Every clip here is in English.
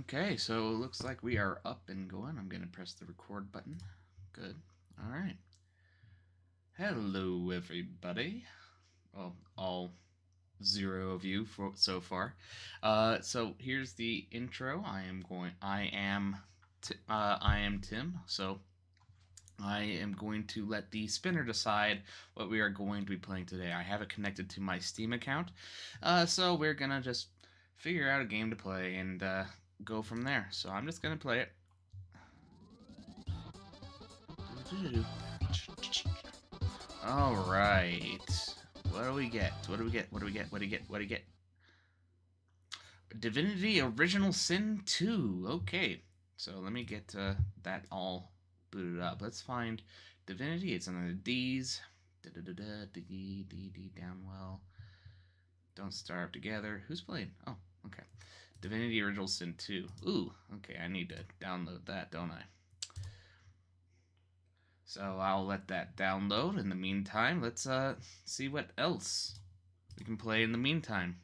Okay, so it looks like we are up and going. I'm going to press the record button. Good. All right. Hello, everybody. Well, all 0 of you so far. So here's the intro. I am Tim. So I am going to let the spinner decide what we are going to be playing today. I have it connected to my Steam account, so we're gonna just figure out a game to play and go from there. So I'm just gonna play it. All right. What do we get? What do we get? What do we get? What do you get? What do you get? Divinity Original Sin 2. Okay. So let me get that all booted up. Let's find Divinity. It's under the D's. D, Downwell. Don't Starve Together. Who's playing? Oh, okay. Divinity Original Sin 2. Ooh, okay. I need to download that, don't I? So I'll let that download. In the meantime, let's see what else we can play in the meantime.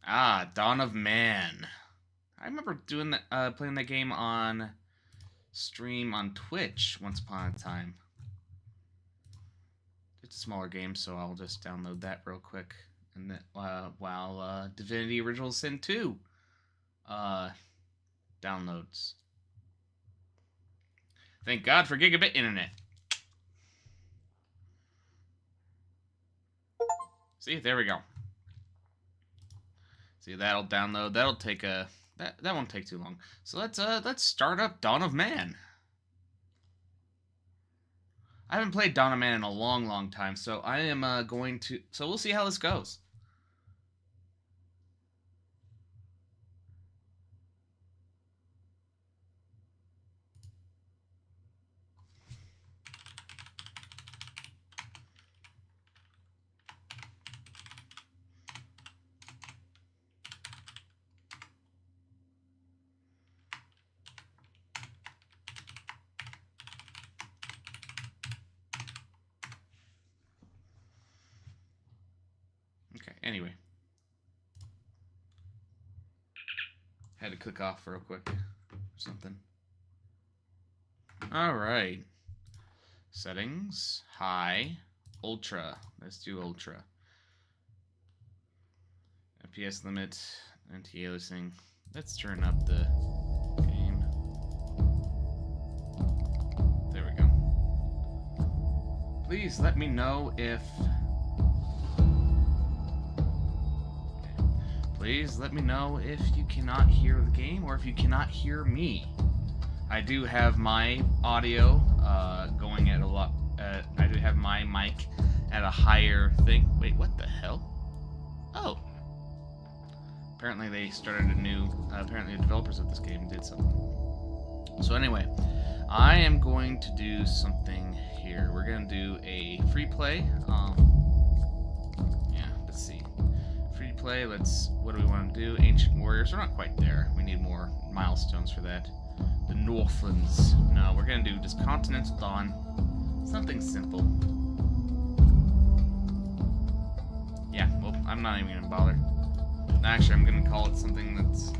Ah, Dawn of Man. I remember doing that, playing that game on stream on Twitch once upon a time. It's a smaller game, so I'll just download that real quick, and then while Divinity Original Sin 2 downloads. Thank God for gigabit internet. See, there we go. See, that'll download. That'll take that won't take too long. So let's start up Dawn of Man. I haven't played Dawn of Man in a long time, so I am going to. So we'll see how this goes. Okay, anyway. Had to click off real quick or something. Alright. Settings. High. Ultra. Let's do Ultra. FPS limit. Anti-aliasing. Let's turn up the game. There we go. Please let me know if... Please let me know if you cannot hear the game or if you cannot hear me. I do have my audio going at a lot. I do have my mic at a higher thing. Wait, what the hell? Oh. Apparently they started a new... apparently the developers of this game did something. So anyway, I am going to do something here. We're going to do a free play. Yeah, let's see. Free play, what do we want to do? Ancient Warriors, we're not quite there. We need more milestones for that. The Northlands. No, we're going to do just Continental Dawn. Something simple. Yeah, well, I'm not even going to bother. Actually, I'm going to call it something that's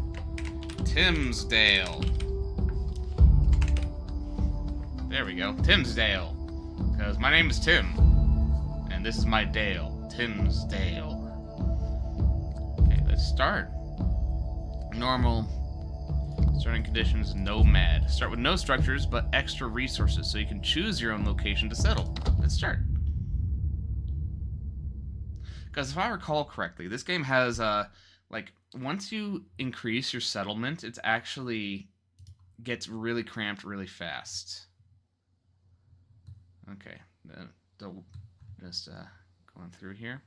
Timsdale. There we go. Timsdale. Because my name is Tim. And this is my Dale. Timsdale. Okay, let's start. Normal. Starting conditions, nomad. Start with no structures, but extra resources, so you can choose your own location to settle. Let's start. Because if I recall correctly, this game has, like, once you increase your settlement, it actually gets really cramped really fast. Okay, just going through here.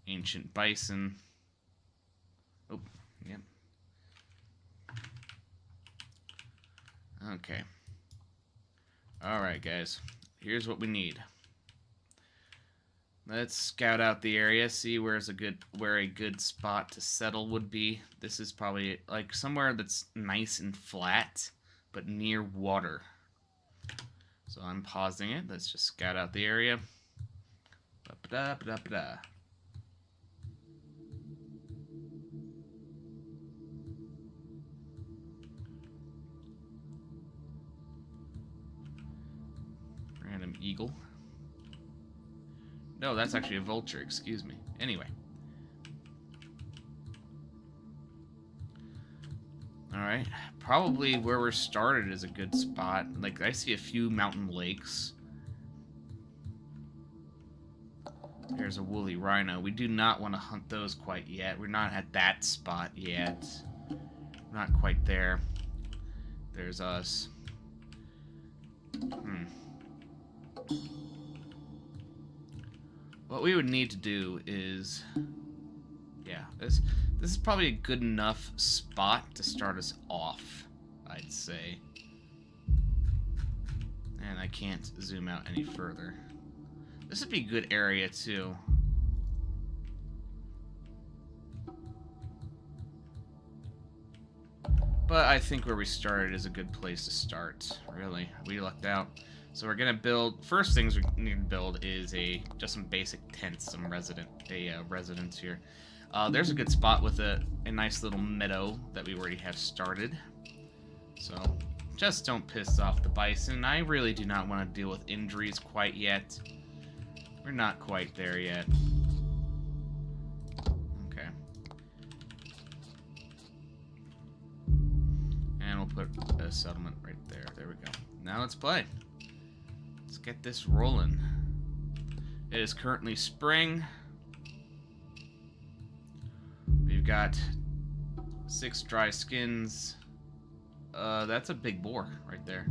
Ancient Bison. Oh, yep. Okay. Alright, guys. Here's what we need. Let's scout out the area, see where a good spot to settle would be. This is probably like somewhere that's nice and flat, but near water. So I'm pausing it. Let's just scout out the area. Ba-ba-da-ba-da-ba-da. Random eagle. No, that's actually a vulture, excuse me. Anyway. Alright. Probably where we're started is a good spot. Like, I see a few mountain lakes. There's a woolly rhino. We do not want to hunt those quite yet. We're not at that spot yet. We're not quite there. There's us. What we would need to do is... Yeah, this is probably a good enough spot to start us off, I'd say. And I can't zoom out any further. This would be a good area, too. But I think where we started is a good place to start, really. We lucked out. So we're gonna build... First things we need to build is just some basic tents, some residence here. There's a good spot with a nice little meadow that we already have started. So, just don't piss off the bison. I really do not want to deal with injuries quite yet. We're not quite there yet. Okay. And we'll put a settlement right there. There we go. Now let's play. Let's get this rolling. It is currently spring. We've got 6 dry skins. That's a big boar right there.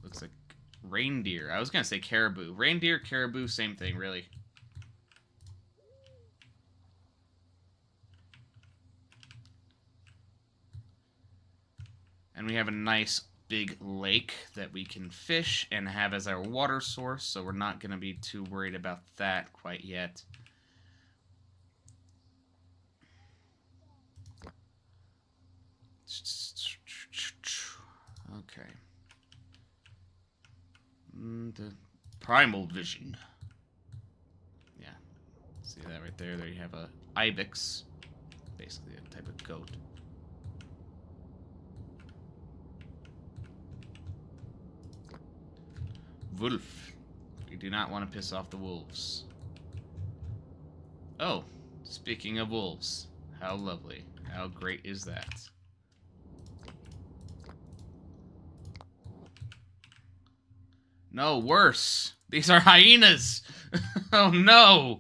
Looks like reindeer. I was gonna say caribou. Reindeer, caribou, same thing, really. And we have a nice big lake that we can fish and have as our water source, so we're not gonna be too worried about that quite yet. Okay. The primal vision. Yeah. See that right there? There you have a ibex. Basically a type of goat. Wolf. We do not want to piss off the wolves. Oh, speaking of wolves. How lovely. How great is that? No, worse. These are hyenas. Oh no.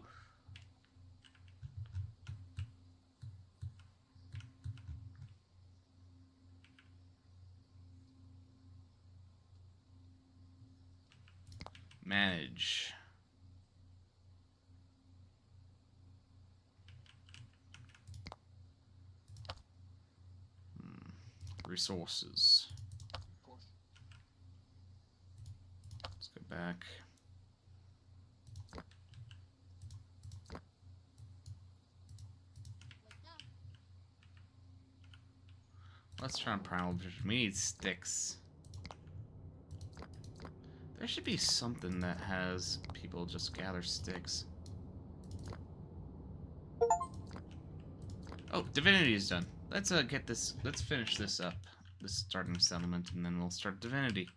Manage. Resources. Let's go back. Let's try on primal vision. We need sticks. There should be something that has people just gather sticks. Oh, divinity is done. Let's get this. Let's finish this up. This starting settlement, and then we'll start divinity.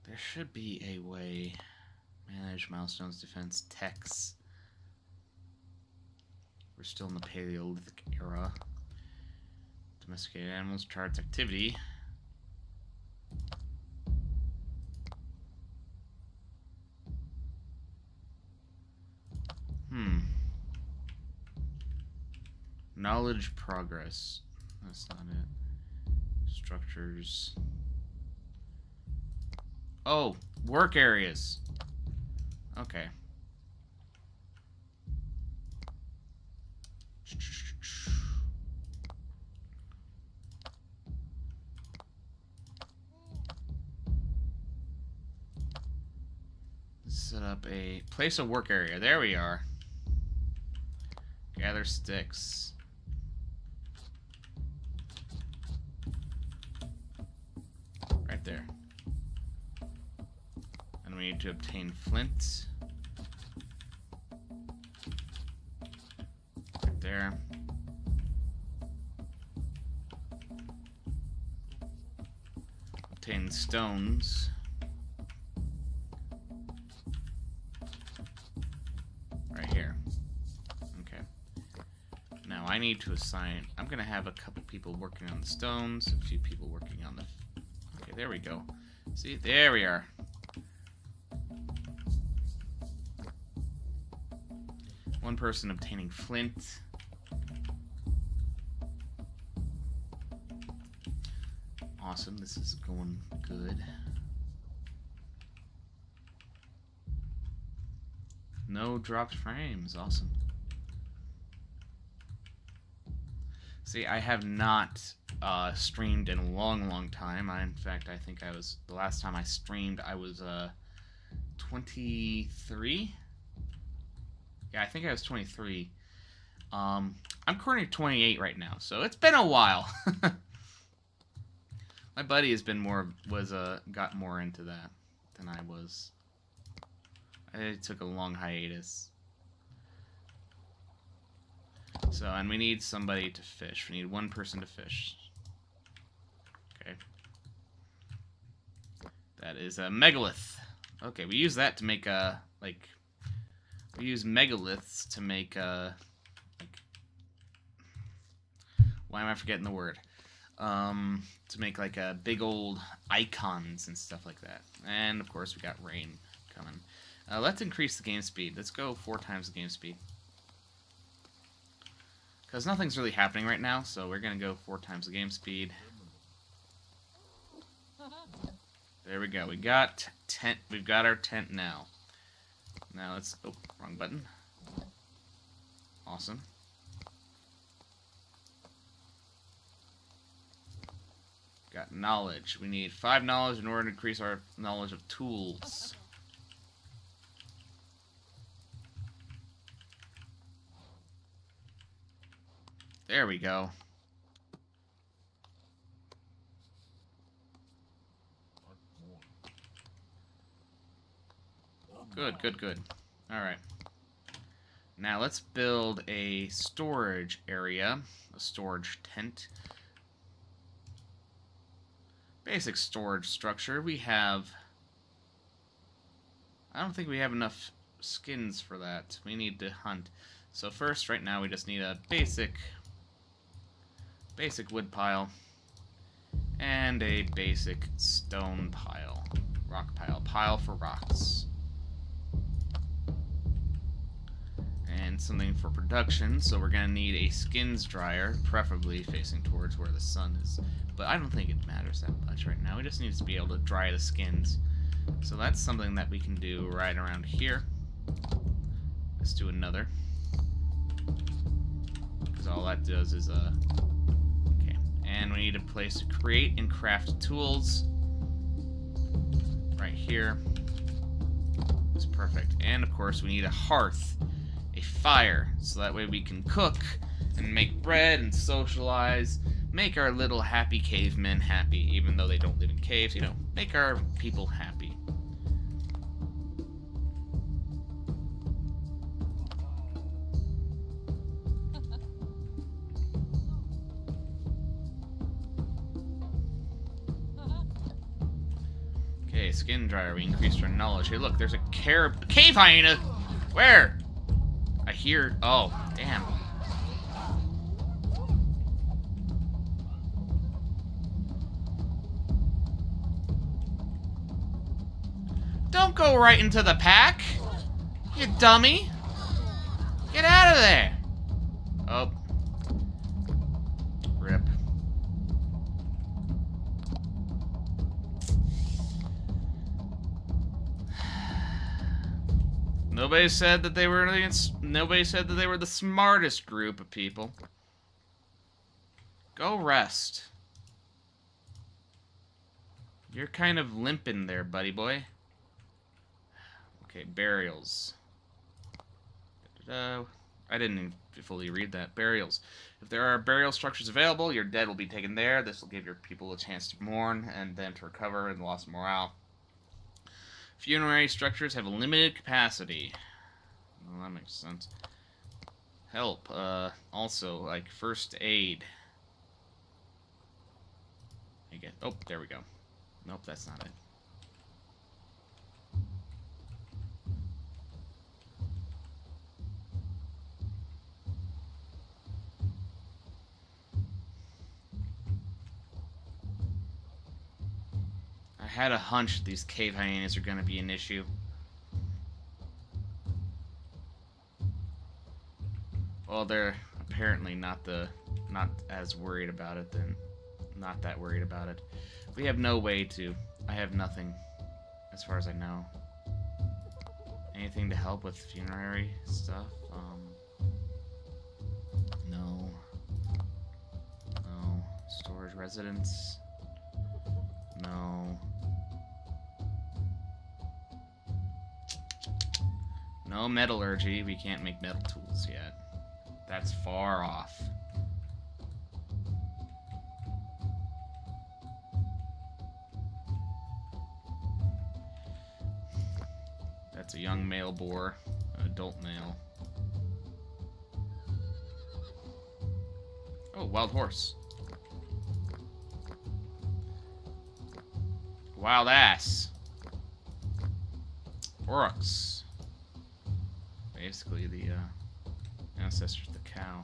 There should be a way. Manage milestones, defense, techs. We're still in the Paleolithic era. Domesticated animals, charts, activity. Knowledge progress. That's not it. Structures. Oh, work areas. Okay. set up a place of work area. There we are. Gather sticks. Right there. And we need to obtain flint. Right there. Obtain stones. Right here. Okay. Now I need to assign... I'm going to have a couple people working on the stones, a few people working on the... Okay, there we go. See? There we are. One person obtaining flint. Awesome, this is going good. No dropped frames, awesome. See, I have not streamed in a long time. In fact, I think I was, the last time I streamed, I was 23? Yeah, I think I was 23. I'm currently 28 right now, so it's been a while. My buddy has been got more into that than I was. I took a long hiatus. So, and we need somebody to fish. We need one person to fish. Okay. That is a megalith. Okay, we use that to make we use megaliths to make why am I forgetting the word? To make like a big old icons and stuff like that. And of course we got rain coming. Let's increase the game speed. Let's go 4 times the game speed. Because nothing's really happening right now, so we're gonna go 4 times the game speed. There we go. We got tent. We've got our tent now. Now let's... Oh, wrong button. Awesome. Got knowledge. We need 5 knowledge in order to increase our knowledge of tools. There we go. Good. Alright. Now let's build a storage area. A storage tent. Basic storage structure. We have... I don't think we have enough skins for that. We need to hunt. So first, right now, we just need a basic wood pile. And a basic stone pile. Rock pile. Pile for rocks. And something for production, so we're gonna need a skins dryer, preferably facing towards where the sun is. But I don't think it matters that much right now. We just need to be able to dry the skins. So that's something that we can do right around here. Let's do another. Because all that does is, okay. And we need a place to create and craft tools. Right here. It's perfect. And of course we need a hearth. A fire, so that way we can cook and make bread and socialize, make our little happy cavemen happy, even though they don't live in caves, you know, make our people happy. Okay, skin dryer, we increased our knowledge. Hey look, there's a cave hyena! Where? I hear... Oh, damn. Don't go right into the pack, you dummy. Get out of there. Oh. Rip. Nobody said that they were the smartest group of people. Go rest. You're kind of limping there, buddy boy. Okay, Okay, burials. I didn't even fully read that. Burials. If there are burial structures available, your dead will be taken there. This will give your people a chance to mourn and then to recover and lost morale. Funerary structures have a limited capacity. Well, that makes sense. Help. Also, like first aid. I get. Oh, there we go. Nope, that's not it. I had a hunch these cave hyenas are going to be an issue. Well, they're apparently not as worried about it then. Not that worried about it. We have no way to. I have nothing, as far as I know. Anything to help with funerary stuff? No. No. Storage residence? No. No metallurgy. We can't make metal tools yet. That's far off. That's a young male boar, an adult male. Oh, wild horse. Wild ass. Oryx. Basically the ancestors of the cow.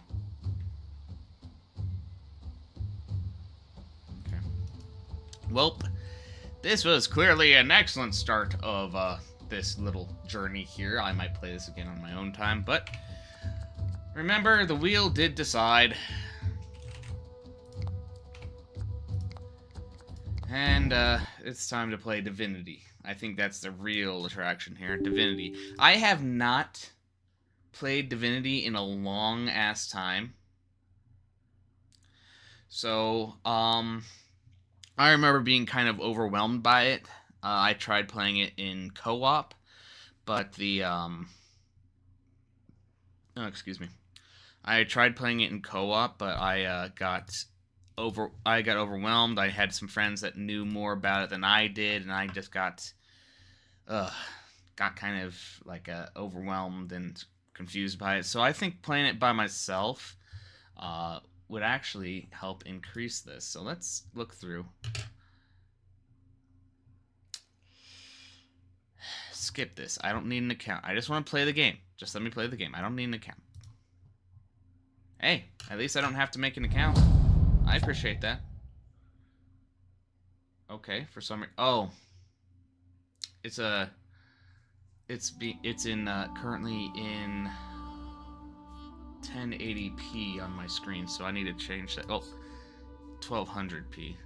Okay. Welp, this was clearly an excellent start of this little journey here. I might play this again on my own time, but remember, the wheel did decide. And it's time to play Divinity. I think that's the real attraction here. Divinity. I have not played Divinity in a long ass time. So, I remember being kind of overwhelmed by it. I tried playing it in co-op, but I tried playing it in co-op, but I got overwhelmed. I had some friends that knew more about it than I did, and I just got kind of like overwhelmed and confused by it. So I think playing it by myself would actually help increase this. So let's look through. Skip this. I don't need an account. I just want to play the game. Just let me play the game. I don't need an account. Hey, at least I don't have to make an account. I appreciate that. Okay, for some reason. Oh. It's currently in 1080p on my screen, so I need to change that. Oh, 1200p.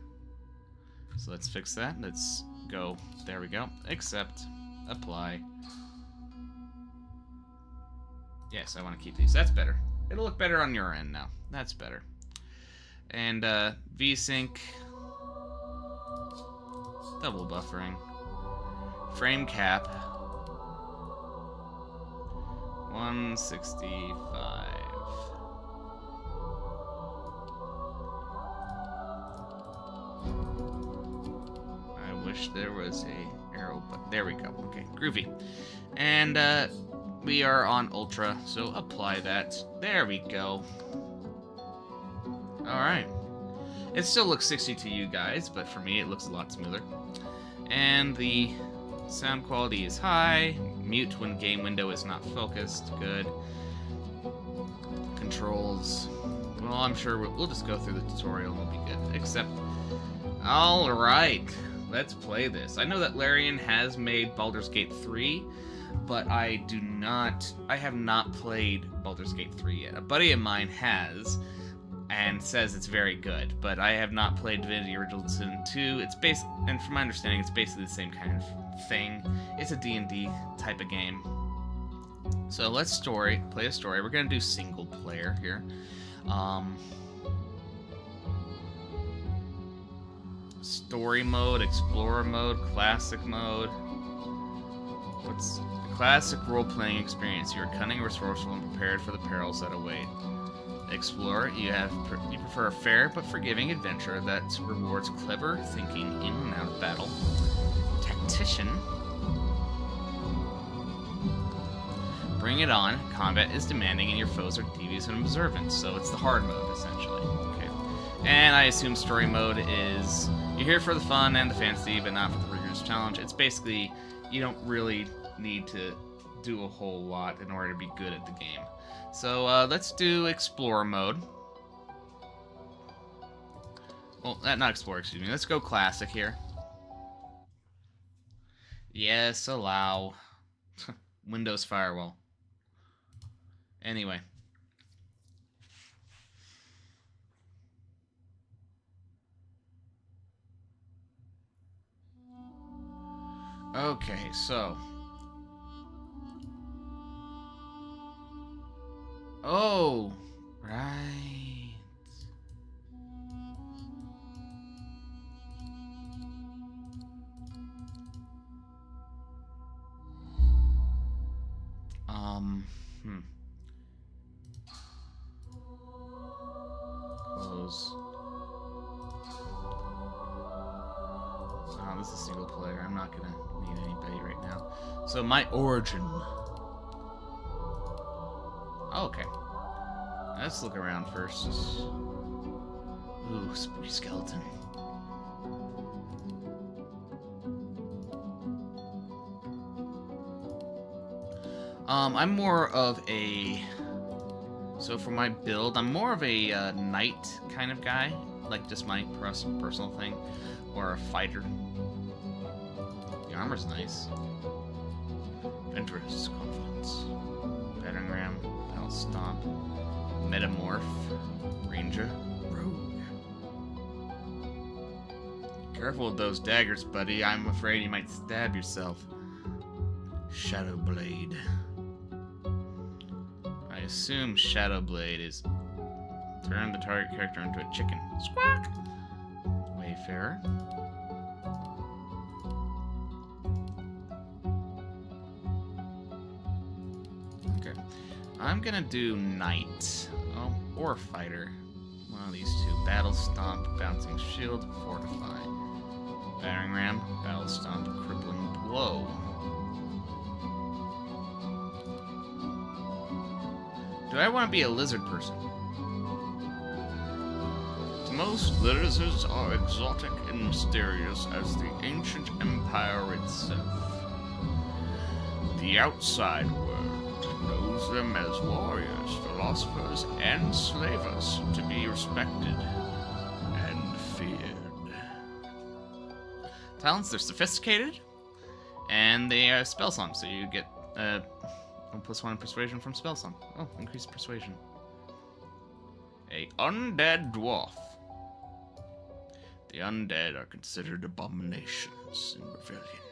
So let's fix that. Let's go. There we go. Accept. Apply. Yes, I want to keep these. That's better. It'll look better on your end now. That's better. And VSync. Double buffering. Frame cap. 165. I wish there was a arrow, but there we go. Okay, groovy. And we are on ultra, so apply that. There we go. Alright. It still looks 60 to you guys, but for me it looks a lot smoother. And the sound quality is high. Mute when game window is not focused. Good. Controls. Well, I'm sure we'll just go through the tutorial and we'll be good. Except, alright. Let's play this. I know that Larian has made Baldur's Gate 3, but I have not played Baldur's Gate 3 yet. A buddy of mine has, and says it's very good, but I have not played Divinity Original Sin 2. And from my understanding, it's basically the same kind of thing. It's a D&D type of game. So let's play a story. We're gonna do single player here. Story mode, explorer mode, classic mode. What's the classic role-playing experience. You are cunning, resourceful, and prepared for the perils that await. Explorer, you prefer a fair but forgiving adventure that rewards clever thinking in and out of battle. Tactician, bring it on. Combat is demanding and your foes are devious and observant, so it's the hard mode, essentially. Okay. And I assume story mode is you're here for the fun and the fantasy, but not for the rigorous challenge. It's basically, you don't really need to do a whole lot in order to be good at the game. So let's do Explorer mode. Well, not Explorer, excuse me. Let's go Classic here. Yes, allow. Windows Firewall. Anyway. Okay, so. Oh, right. Close. Oh, this is single player. I'm not gonna need anybody right now. So my origin. Oh, okay. Let's look around first. Ooh, spooky skeleton. I'm more of a... So for my build, I'm more of a knight kind of guy. Like just my personal thing. Or a fighter. The armor's nice. Adventurous confidence. Battering ram. Battle stomp. Metamorph. Ranger. Rogue. Careful with those daggers, buddy. I'm afraid you might stab yourself. Shadow Blade. I assume Shadow Blade is turn the target character into a chicken. Squawk! Wayfarer. Okay. I'm gonna do Knight. Oh, or Fighter. One of these two. Battle Stomp, Bouncing Shield, Fortify. Battering Ram, Battle Stomp, Crippling Blow. Do I want to be a lizard person? To most, lizards are exotic and mysterious as the ancient empire itself. The outside world knows them as warriors, philosophers, and slavers to be respected and feared. Talents, they're sophisticated, and they are spell song, so you get +1 persuasion from spell song. Oh, increased persuasion. A undead dwarf. The undead are considered abominations in rebellion,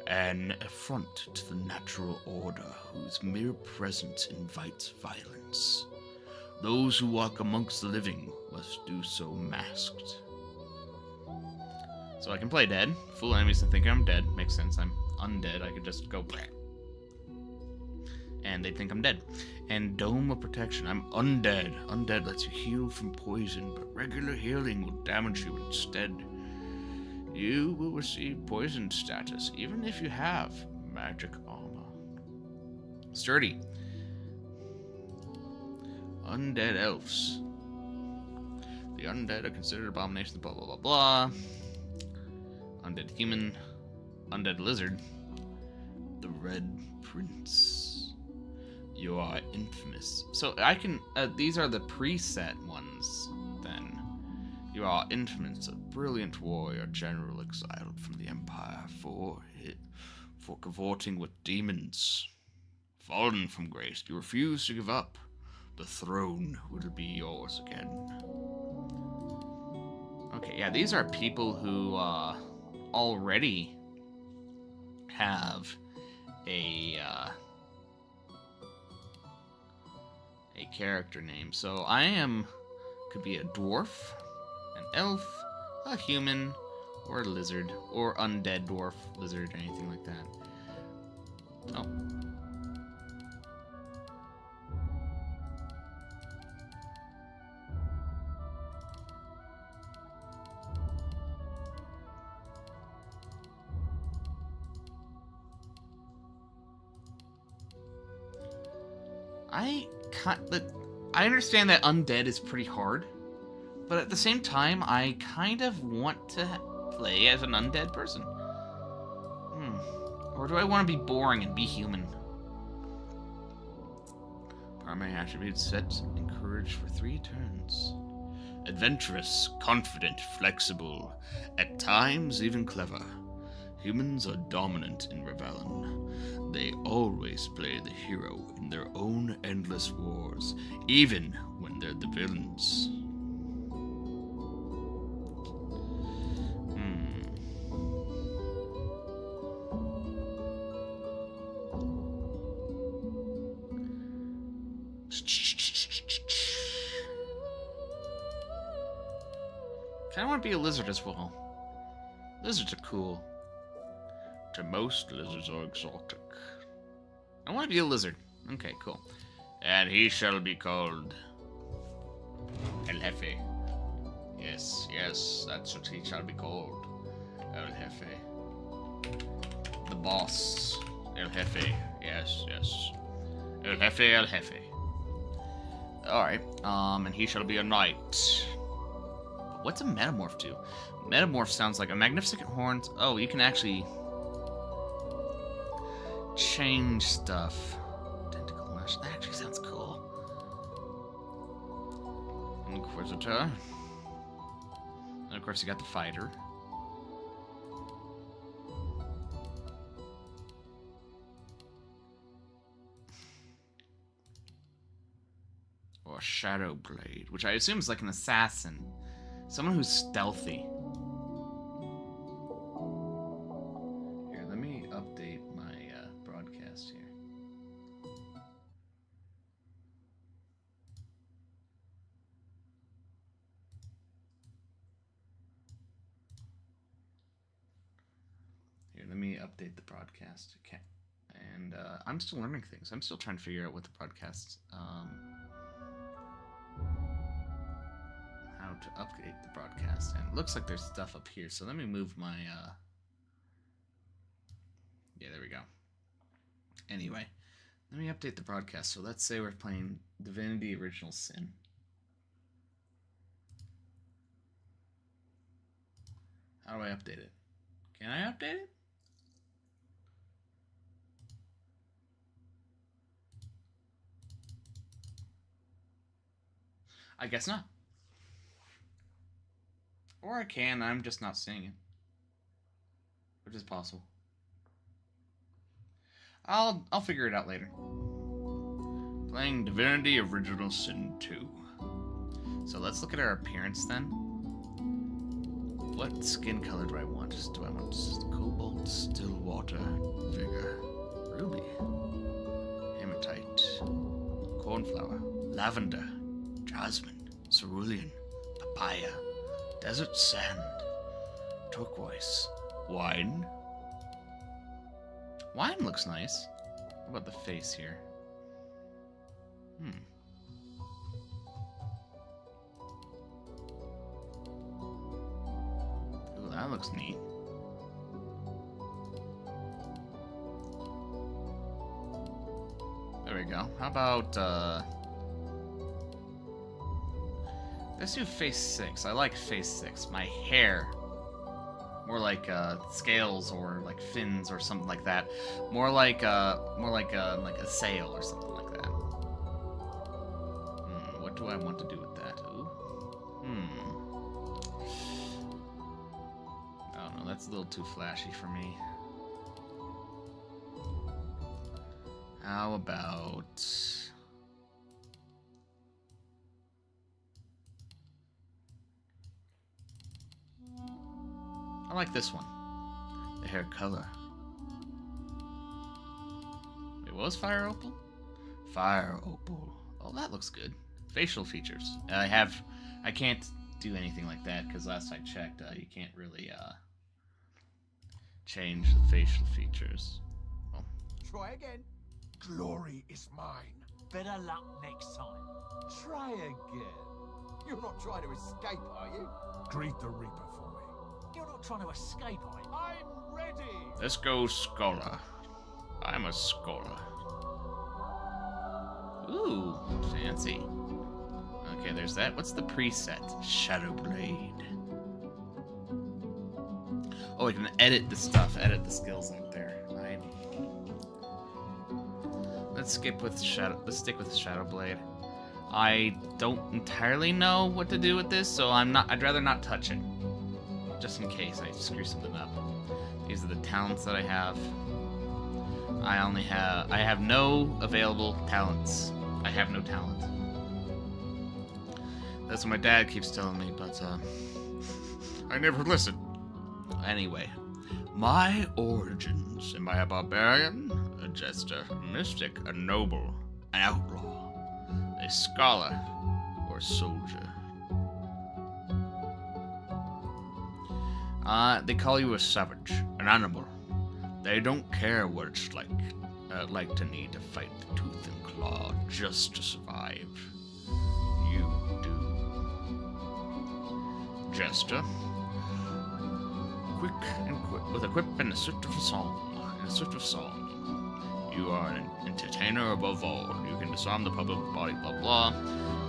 an affront to the natural order whose mere presence invites violence. Those who walk amongst the living must do so masked. So I can play dead. Fool enemies and think I'm dead. Makes sense. I'm undead. I could just go bleh. And they think I'm dead. And Dome of Protection. I'm undead. Undead lets you heal from poison, but regular healing will damage you instead. You will receive poison status, even if you have magic armor. Sturdy. Undead elves. The undead are considered abominations, blah, blah, blah, blah. Undead human. Undead lizard. The Red Prince. You are infamous. So I can, these are the preset ones, then. You are infamous, a brilliant warrior, general exiled from the Empire for cavorting with demons. Fallen from grace, you refuse to give up. The throne will be yours again. Okay, yeah, these are people who, already have a character name. So could be a dwarf, an elf, a human, or a lizard, or undead dwarf, lizard, or anything like that. Oh. I understand that undead is pretty hard, but at the same time, I kind of want to play as an undead person. Or do I want to be boring and be human? Primary attributes set and courage for 3 turns. Adventurous, confident, flexible, at times even clever. Humans are dominant in Revelon. They always play the hero in their own endless wars, even when they're the villains. I want to be a lizard as well. Lizards are cool. To most, lizards are exotic. I want to be a lizard. Okay, cool. And he shall be called El Jefe. Yes, that's what he shall be called. El Jefe. The boss. El Jefe. Yes. El Jefe, El Jefe. Alright, and he shall be a knight. What's a metamorph do? Metamorph sounds like a magnificent horns. Oh, you can actually change stuff. Tentacle lash. That actually sounds cool. Inquisitor. And of course you got the fighter. Or Shadow Blade, which I assume is like an assassin. Someone who's stealthy. Here, let me update my broadcast here. Here, let me update the broadcast. Okay. And I'm still learning things. I'm still trying to figure out what the broadcast... how to update the broadcast, and it looks like there's stuff up here, so let me move my yeah, there we go. Anyway, let me update the broadcast. So let's say we're playing Divinity Original Sin. How do I update it? Can I update it? I guess not. Or I can, I'm just not seeing it. Which is possible. I'll figure it out later. Playing Divinity Original Sin 2. So let's look at our appearance then. What skin color do I want? Do I want Cobalt, Stillwater, Vigor, Ruby, Hematite, Cornflower, Lavender, Jasmine, Cerulean, Papaya, Desert Sand, Turquoise, Wine. Wine looks nice. What about the face here? Ooh, that looks neat. There we go. How about, let's do face 6. I like face 6. My hair. More like scales or like fins or something like that. More like a sail or something like that. What do I want to do with that? Ooh. I don't know. That's a little too flashy for me. How about... I like this one. The hair color. Wait, what was Fire Opal? Fire Opal. Oh, that looks good. Facial features. I can't do anything like that because last I checked, you can't really change the facial features. Well, Try again. Glory is mine. Better luck next time. Try again. You're not trying to escape, are you? Greet the Reaper for me. You're not trying to escape, are you? I'm ready. Let's go, Scholar. I'm a Scholar. Ooh, fancy. Okay, there's that. What's the preset? Shadowblade. Oh, I can edit the stuff, edit the skills out there. Right. Let's stick with Shadowblade. I don't entirely know what to do with this, so I'd rather not touch it. Just in case I screw something up. These are the talents that I have. I have no available talents. I have no talent. That's what my dad keeps telling me, but I never listen. Anyway, my origins. Am I a barbarian, a jester, a mystic, a noble, an outlaw, a scholar, or a soldier? They call you a savage, an animal. They don't care what it's like to need to fight the tooth and claw just to survive. You do. Jester. Quick and quick, with a quip and a swift of a song. You are an entertainer above all. You can disarm the public body, blah blah.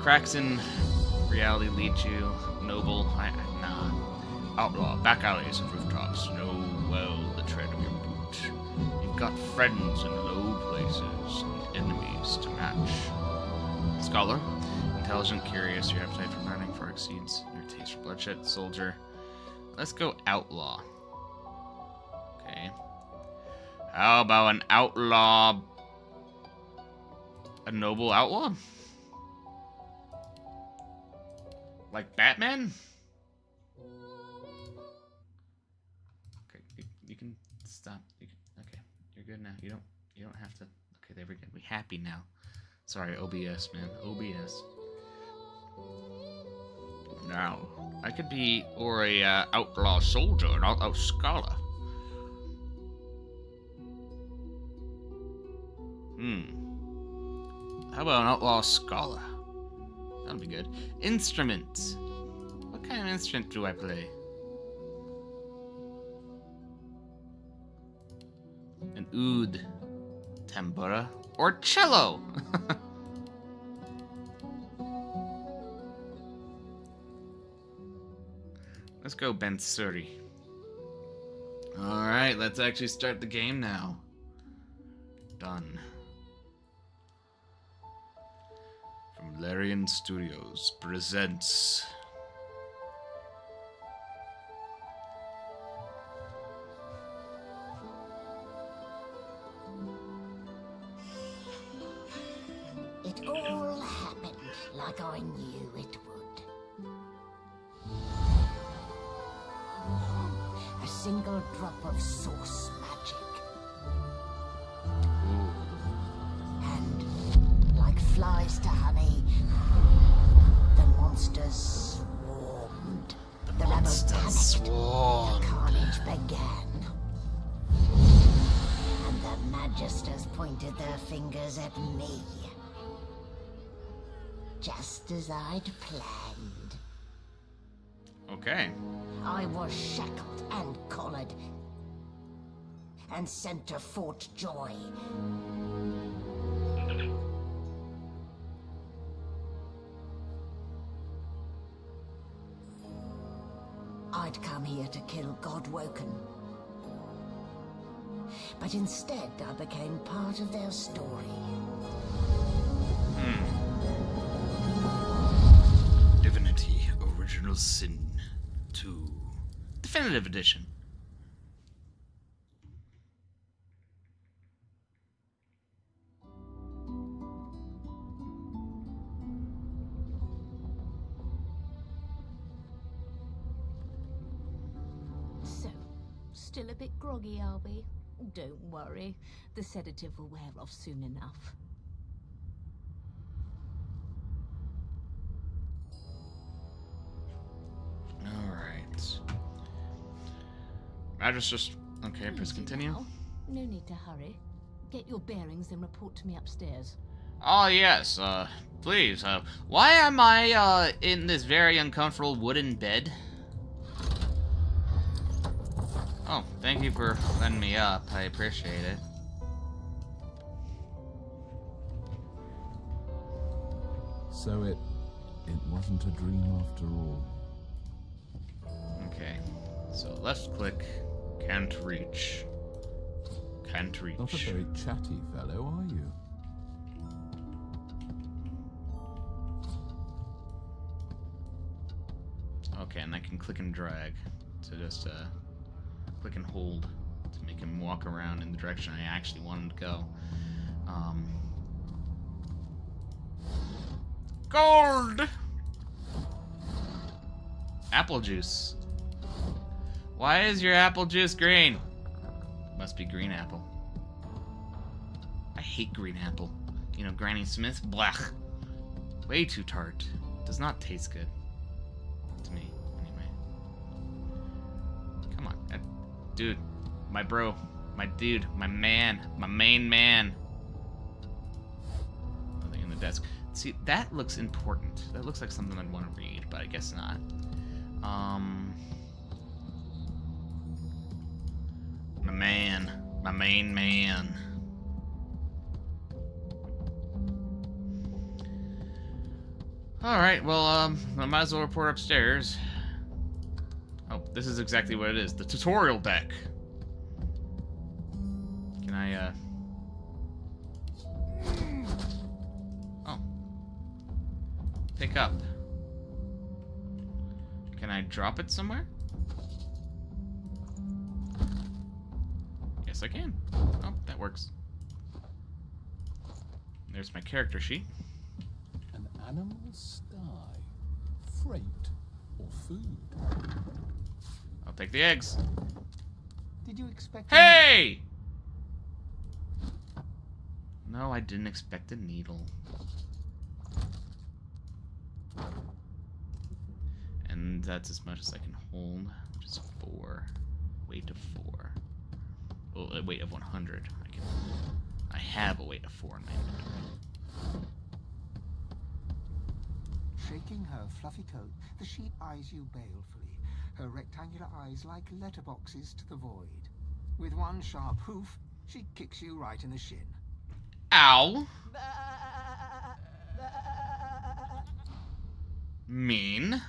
Cracks in reality lead you. Noble, nah. Outlaw, back alleys and rooftops. Know well the tread of your boot. You've got friends in low places and enemies to match. Scholar, intelligent, curious. Your appetite for learning far exceeds your taste for bloodshed. Soldier. Let's go outlaw. Okay. How about an outlaw? A noble outlaw? Like Batman? Okay, you can stop. Okay, you're good now. You don't have to. Okay, there we go. We're happy now. Sorry, OBS, man. OBS. Now, I could be, or a outlaw soldier, an outlaw scholar. How about an outlaw scholar? That'll be good. Instrument. What kind of instrument do I play? An oud, tambura, or cello. Let's go Bensuri. Alright, let's actually start the game now. Done. From Larian Studios presents... It all happened like I knew it would. A single drop of source magic. And, like flies to honey, the monsters swarmed. The rebels panicked. The carnage began. And the magisters pointed their fingers at me. Just as I'd planned. Okay. I was shackled and collared, and sent to Fort Joy. I'd come here to kill Godwoken. But instead, I became part of their story. Divinity Original Sin 2 Definitive Edition. So, still a bit groggy, are we? Don't worry, the sedative will wear off soon enough. Alright. Magister's... Okay, press continue. Now. No need to hurry. Get your bearings and report to me upstairs. Oh, yes, please, why am I, in this very uncomfortable wooden bed? Oh, thank you for letting me up. I appreciate it. So it wasn't a dream after all. Okay, so left click, can't reach. Can't reach. Not a very chatty fellow, are you? Okay, and I can click and drag. So just, click and hold to make him walk around in the direction I actually want him to go. Gold! Apple juice. Why is your apple juice green? Must be green apple. I hate green apple. You know, Granny Smith? Blech. Way too tart. Does not taste good. To me, anyway. Come on. Dude. My bro. My dude. My man. My main man. Nothing in the desk. See, that looks important. That looks like something I'd want to read, but I guess not. My man. My main man. Alright, well, I might as well report upstairs. Oh, this is exactly what it is. The tutorial deck. Can I, Oh. Pick up. Can I drop it somewhere? Yes, I can. Oh, that works. There's my character sheet. An animal sty, freight, or food? I'll take the eggs. Did you expect? Hey! No, I didn't expect a needle. And that's as much as I can hold, which is 4. Weight of 4. Well, a weight of 100. I have a weight of 4 in my inventory. Shaking her fluffy coat, the sheep eyes you balefully, her rectangular eyes like letterboxes to the void. With one sharp hoof, she kicks you right in the shin. Ow! Mean.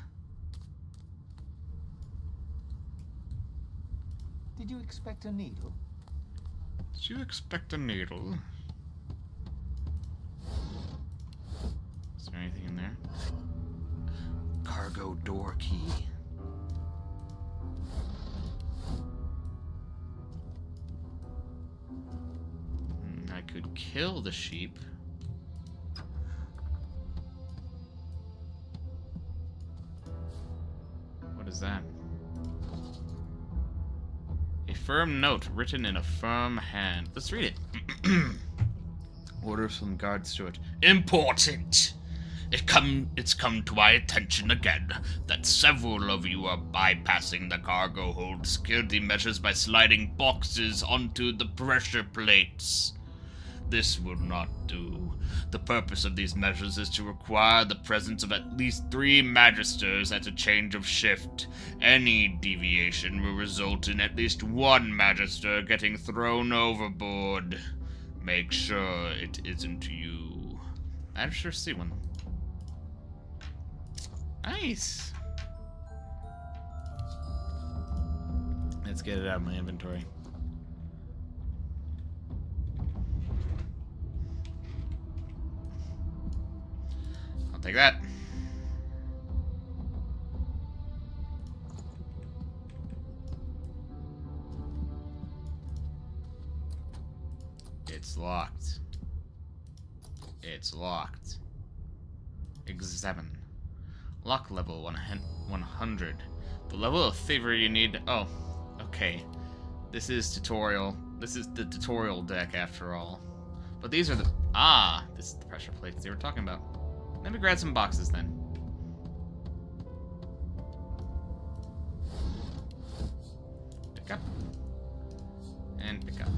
Did you expect a needle? Did you expect a needle? Is there anything in there? Cargo door key. I could kill the sheep. What is that? A firm note written in a firm hand. Let's read it. Orders from guard Stewart. Important! It's come to my attention again that several of you are bypassing the cargo hold security measures by sliding boxes onto the pressure plates. This will not do. The purpose of these measures is to require the presence of at least 3 magisters at a change of shift. Any deviation will result in at least 1 magister getting thrown overboard. Make sure it isn't you. I sure see one. Nice. Let's get it out of my inventory. I'll take that. It's locked. It's locked. Examine. Lock level 100. The level of favor you need... Oh, okay. This is tutorial. This is the tutorial deck after all. But these are the... Ah, this is the pressure plates they were talking about. Let me grab some boxes then. Pick up. And pick up.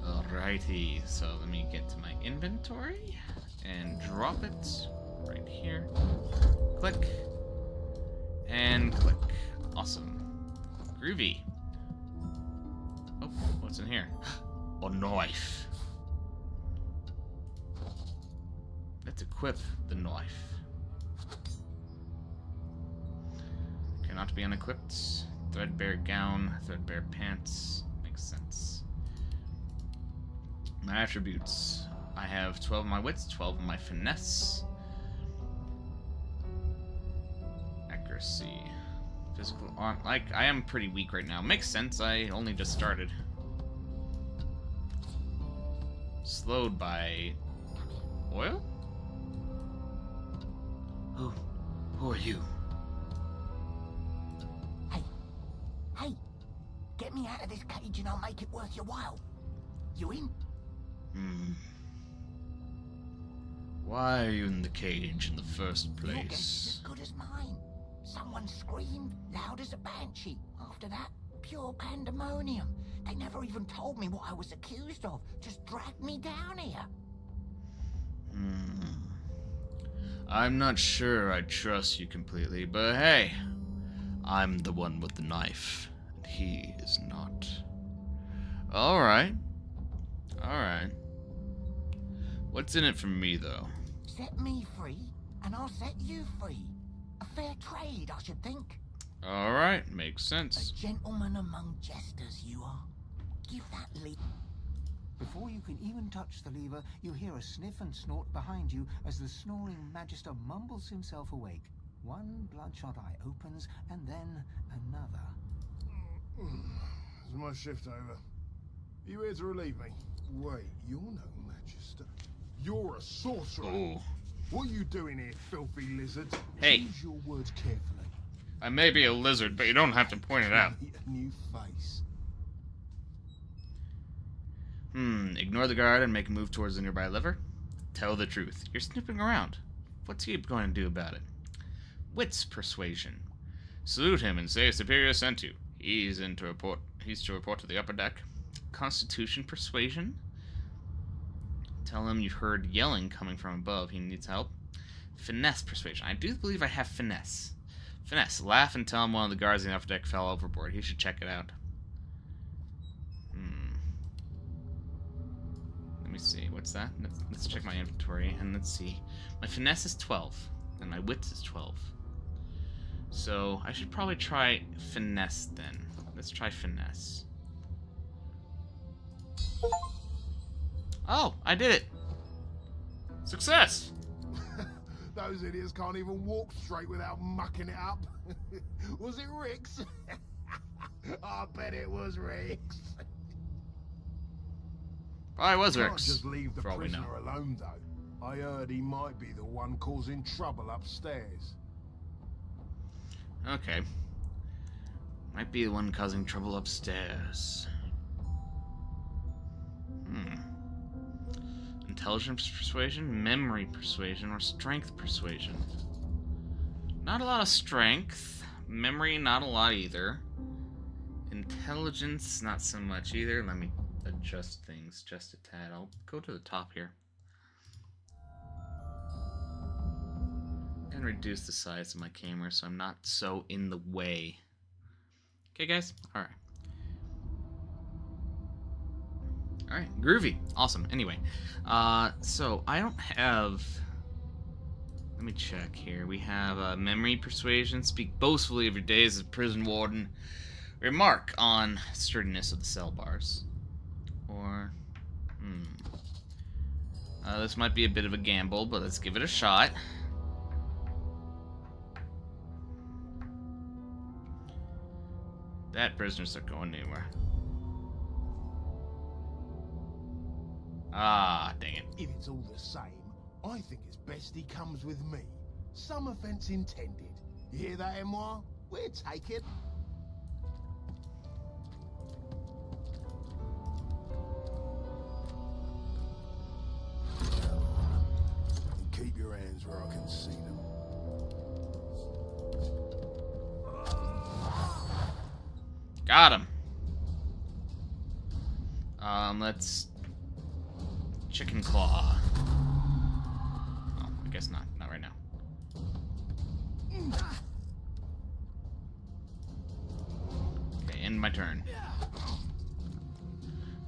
Alrighty, so let me get to my inventory and drop it right here. Click. And click. Awesome. Groovy. Oh, what's in here? A knife. Let's equip the knife. Cannot be unequipped. Threadbare gown, threadbare pants. Makes sense. My attributes. I have 12 of my wits, 12 of my finesse. Accuracy. Physical arm. Like, I am pretty weak right now. Makes sense, I only just started. Slowed by oil? Who are you? Hey, get me out of this cage and I'll make it worth your while. You in? Why are you in the cage in the first Your guess is as place? good as mine. Someone screamed loud as a banshee. After that, pure pandemonium. They never even told me what I was accused of. Just dragged me down here. I'm not sure I trust you completely, but hey, I'm the one with the knife, and he is not. Alright. Alright. What's in it for me, though? Set me free, and I'll set you free. A fair trade, I should think. Alright, makes A sense. gentleman among jesters, you are. Give that lead. Before you can even touch the lever, you hear a sniff and snort behind you as the snoring Magister mumbles himself awake. One bloodshot eye opens, and then another. Is my shift over? You here to relieve me? Wait, you're no Magister. You're a sorcerer. Oh. What are you doing here, filthy lizard? Hey. Choose your words carefully. I may be a lizard, but you don't have to point it out. A new face. Ignore the guard and make a move towards the nearby lever. Tell the truth. You're snooping around. What's he going to do about it? Wits persuasion. Salute him and say a superior sent you. He's to report to the upper deck. Constitution persuasion. Tell him you've heard yelling coming from above. He needs help. Finesse persuasion. I do believe I have finesse. Finesse. Laugh and tell him one of the guards in the upper deck fell overboard. He should check it out. Let me see. What's that? Let's check my inventory and let's see. My finesse is 12 and my wits is 12. So I should probably try finesse then. Let's try finesse. Oh, I did it! Success! Those idiots can't even walk straight without mucking it up. Was it Rick's? I bet it was Rick's. I was Can't Rex, just leave the for all we know. prisoner alone, though. I heard he might be the one causing trouble upstairs. Okay. Might be the one causing trouble upstairs. Intelligence persuasion, memory persuasion, or strength persuasion. Not a lot of strength. Memory, not a lot either. Intelligence, not so much either. Let me adjust things just a tad. I'll go to the top here. And reduce the size of my camera so I'm not so in the way. Okay, guys? Alright. Alright, groovy. Awesome. Anyway, so I don't have... Let me check here. We have memory persuasion. Speak boastfully of your days as a prison warden. Remark on sturdiness of the cell bars. Or... this might be a bit of a gamble, but let's give it a shot. That prisoner's not going anywhere. Ah, dang it. If it's all the same, I think it's best he comes with me. Some offense intended. You hear that, Emoire? We'll take it. And keep your hands where I can see them. Got him. Let's... Chicken claw. Oh, I guess not. Not right now. Okay, end my turn.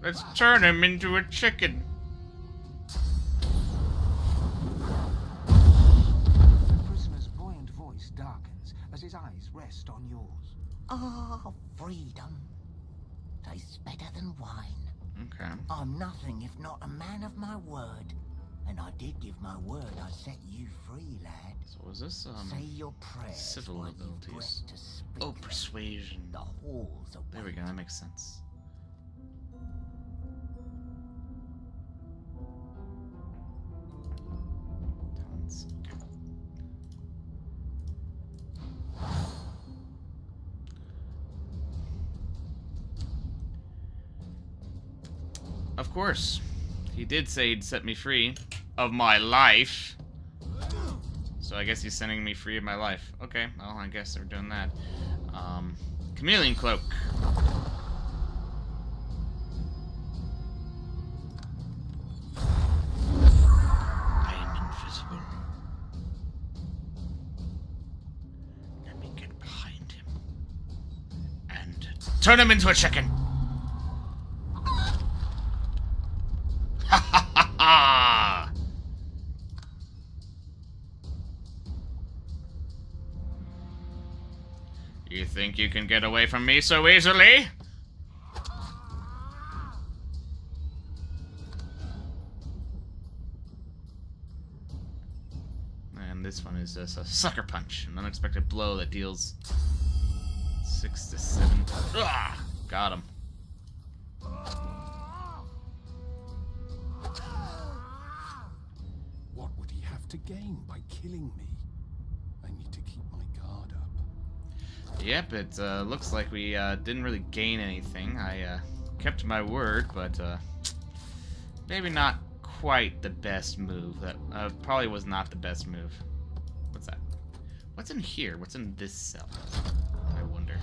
Let's turn him into a chicken. The prisoner's buoyant voice darkens as his eyes rest on yours. Ah, freedom. Tastes better than wine. Okay. I'm nothing if not a man of my word. And I did give my word I'd set you free, lad. So was this, Say your prayers civil while you've abilities. breath to speak Oh, them. persuasion. The halls are There we go, that makes sense. Tons. Okay. Of course. He did say he'd set me free of my life. So I guess he's sending me free of my life. Okay, well, I guess they're doing that. Chameleon cloak. I am invisible. Let me get behind him and turn him into a chicken. Ha ha ha ha! You think you can get away from me so easily? And this one is just a sucker punch, an unexpected blow that deals 6 to 7. Ugh! Got him. What would he have to gain by killing me? I need to keep my guard up. Yep, it looks like we didn't really gain anything. I kept my word, but maybe not quite the best move. That probably was not the best move. What's that? What's in here? What's in this cell? I wonder.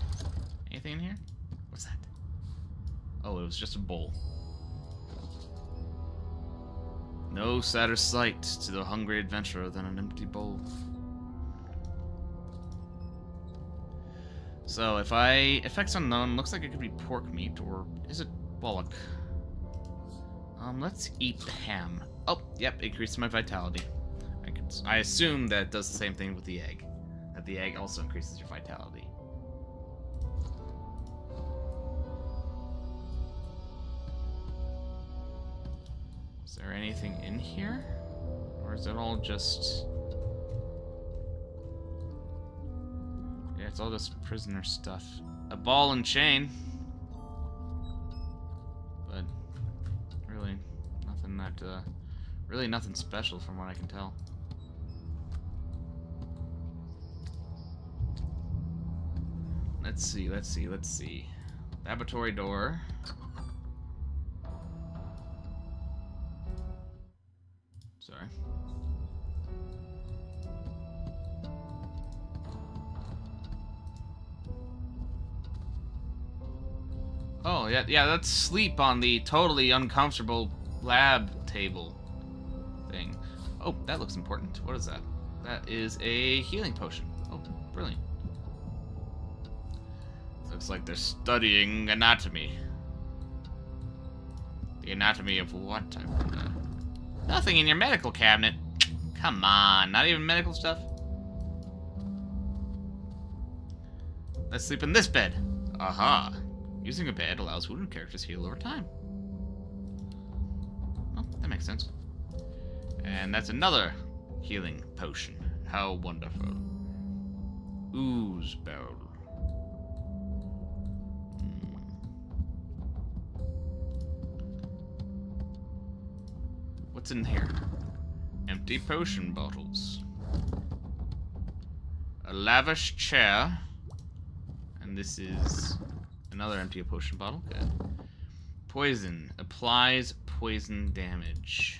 Anything in here? What's that? Oh, it was just a bowl. No sadder sight to the hungry adventurer than an empty bowl. So if effects unknown, looks like it could be pork meat, or is it bollock? Let's eat the ham. Oh, yep, increases my vitality. I assume that it does the same thing with the egg. That the egg also increases your vitality. Is there anything in here? Or is it all just... Yeah, it's all just prisoner stuff. A ball and chain. But really nothing that really nothing special from what I can tell. Let's see. Laboratory door. Sorry. Oh, yeah, let's sleep on the totally uncomfortable lab table thing. Oh, that looks important. What is that? That is a healing potion. Oh, brilliant. Looks like they're studying anatomy. The anatomy of what? Nothing in your medical cabinet. Come on, not even medical stuff? Let's sleep in this bed. Aha. Using a bed allows wounded characters to heal over time. Oh, that makes sense. And that's another healing potion. How wonderful. Ooze barrel. What's in here? Empty potion bottles. A lavish chair. And this is another empty potion bottle. Good. Poison. Applies poison damage.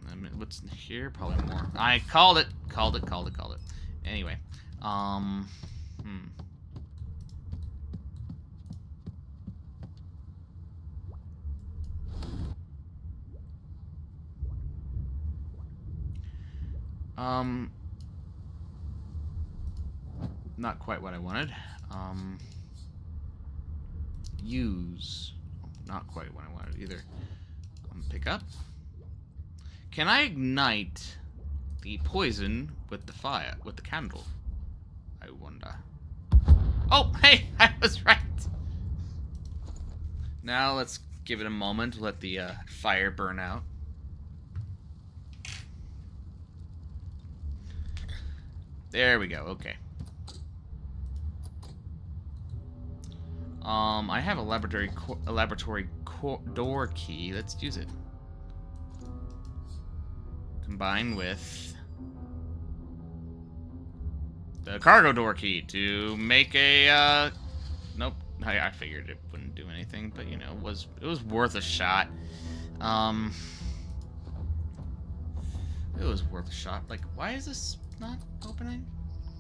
I mean, what's in here? Probably more. I called it. Called it. Anyway. Not quite what I wanted. Use. Not quite what I wanted either. Pick up. Can I ignite the poison with the fire, with the candle? I wonder. Oh, hey, I was right. Now let's give it a moment to let the fire burn out. There we go. Okay. I have a laboratory door key. Let's use it. Combine with the cargo door key to make a. Nope. I figured it wouldn't do anything, but you know, it was worth a shot. It was worth a shot. Like, why is this not opening?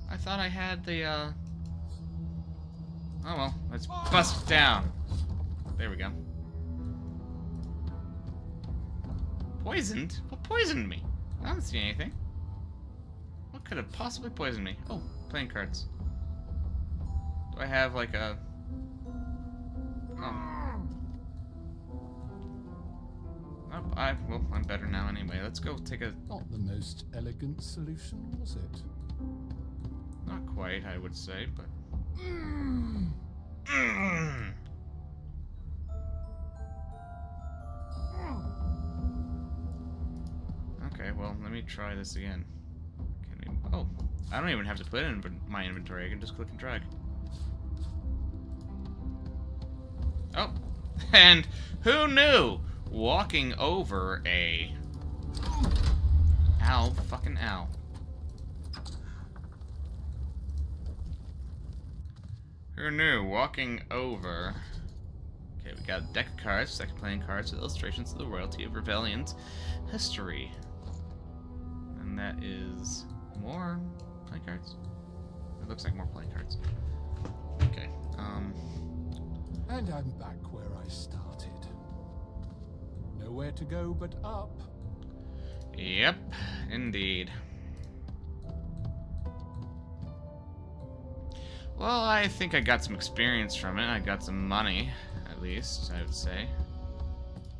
I thought I had the Oh well, let's bust it down. There we go. Poisoned? What poisoned me? I don't see anything. What could have possibly poisoned me? Oh, playing cards. Do I have like a... Oh. Well, I'm better now anyway. Let's go take a... Not the most elegant solution, was it? Not quite, I would say, but... Okay, well, let me try this again. Oh, I don't even have to put it in my inventory. I can just click and drag. Oh, and who knew? Walking over a... Ow, fucking ow. Who knew? Walking over... Okay, we got a deck of cards, second playing cards with illustrations of the royalty of Revelion's history. And that is more playing cards? It looks like more playing cards. Okay, And I'm back where I started. Nowhere to go but up. Yep, indeed. Well, I think I got some experience from it. I got some money, at least, I would say.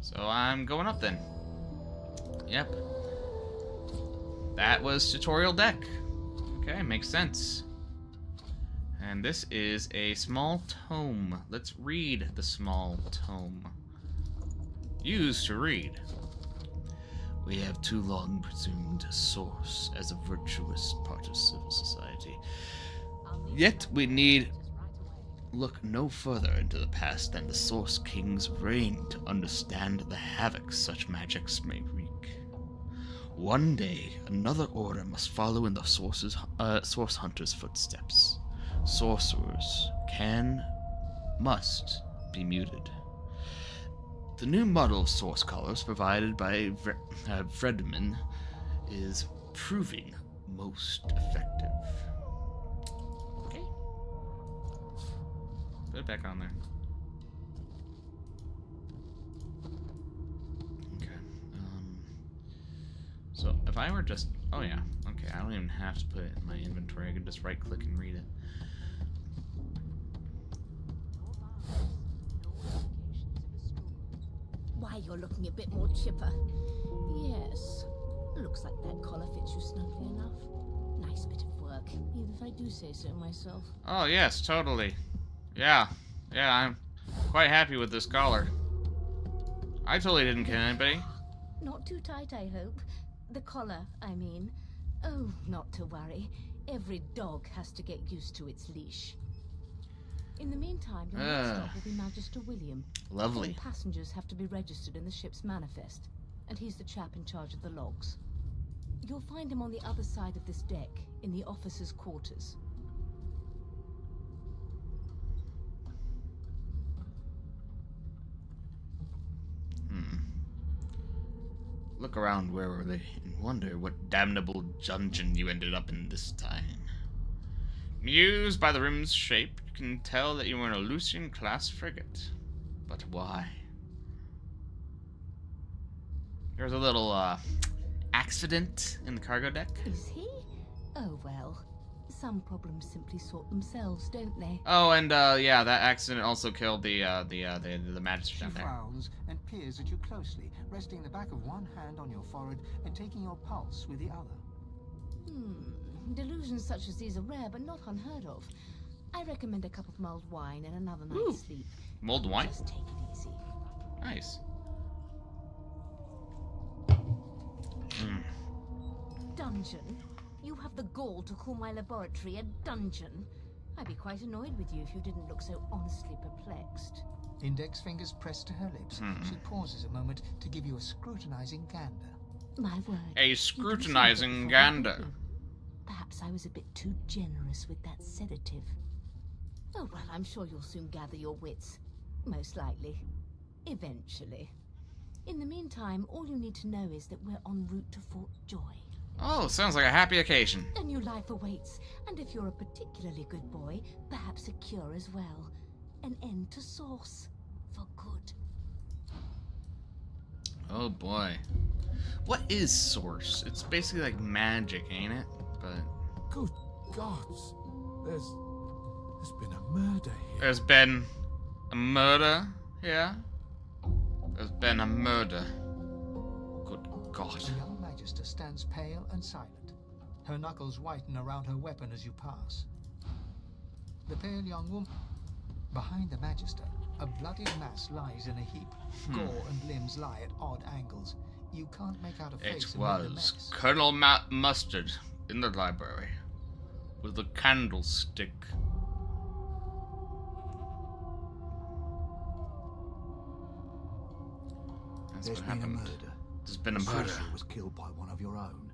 So I'm going up then. Yep. That was tutorial deck. Okay, makes sense. And this is a small tome. Let's read the small tome. Use to read. We have too long presumed Source as a virtuous part of civil society. Yet we need look no further into the past than the Source King's reign to understand the havoc such magics may wreak. One day, another order must follow in the Source Hunter's footsteps. Sorcerers must be muted. The new model of Source Colors provided by Fredman is proving most effective. Okay. Put it back on there. Okay. So if I were just... Oh yeah. Okay, I don't even have to put it in my inventory. I can just right-click and read it. Why, you're looking a bit more chipper. Yes. Looks like that collar fits you snugly enough. Nice bit of work, even if I do say so myself. Oh, yes, totally. Yeah, I'm quite happy with this collar. I totally didn't kill anybody. Not too tight, I hope. The collar, I mean. Oh, not to worry. Every dog has to get used to its leash. In the meantime, your next stop will be Magister William. Lovely. All passengers have to be registered in the ship's manifest, and he's the chap in charge of the logs. You'll find him on the other side of this deck, in the officers' quarters. Look around warily and wonder what damnable dungeon you ended up in this time. Mused by the room's shape, you can tell that you were in a Lucian-class frigate. But why? There's a little accident in the cargo deck. Is he? Oh well. Some problems simply sort themselves, don't they? Oh, and yeah, that accident also killed the magistrate She down there. frowns and peers at you closely, resting the back of one hand on your forehead and taking your pulse with the other. Delusions such as these are rare, but not unheard of. I recommend a cup of mulled wine and another night's Ooh. sleep. Mulled wine? Just take it easy. Nice. Dungeon? You have the gall to call my laboratory a dungeon? I'd be quite annoyed with you if you didn't look so honestly perplexed. Index fingers pressed to her lips. She pauses a moment to give you a scrutinizing gander. My word. A you scrutinizing considered it before, gander. didn't you? Perhaps I was a bit too generous with that sedative. Oh, well, I'm sure you'll soon gather your wits. Most likely. Eventually. In the meantime, all you need to know is that we're en route to Fort Joy. Oh, sounds like a happy occasion. A new life awaits, and if you're a particularly good boy, perhaps a cure as well. An end to Source. For good. Oh boy. What is Source? It's basically like magic, ain't it? But Good gods. There's been a murder here. there's been a murder here. There's been a murder. Good God. The young Magister stands pale and silent. Her knuckles whiten around her weapon as you pass. The pale young woman behind the Magister, a bloodied mass lies in a heap. Gore and limbs lie at odd angles. You can't make out a face It amid the was mess. Colonel Mustard in the library with a candlestick. That's There's what been a happened. murder. There's been a The murder. sorcerer was killed by one of your own.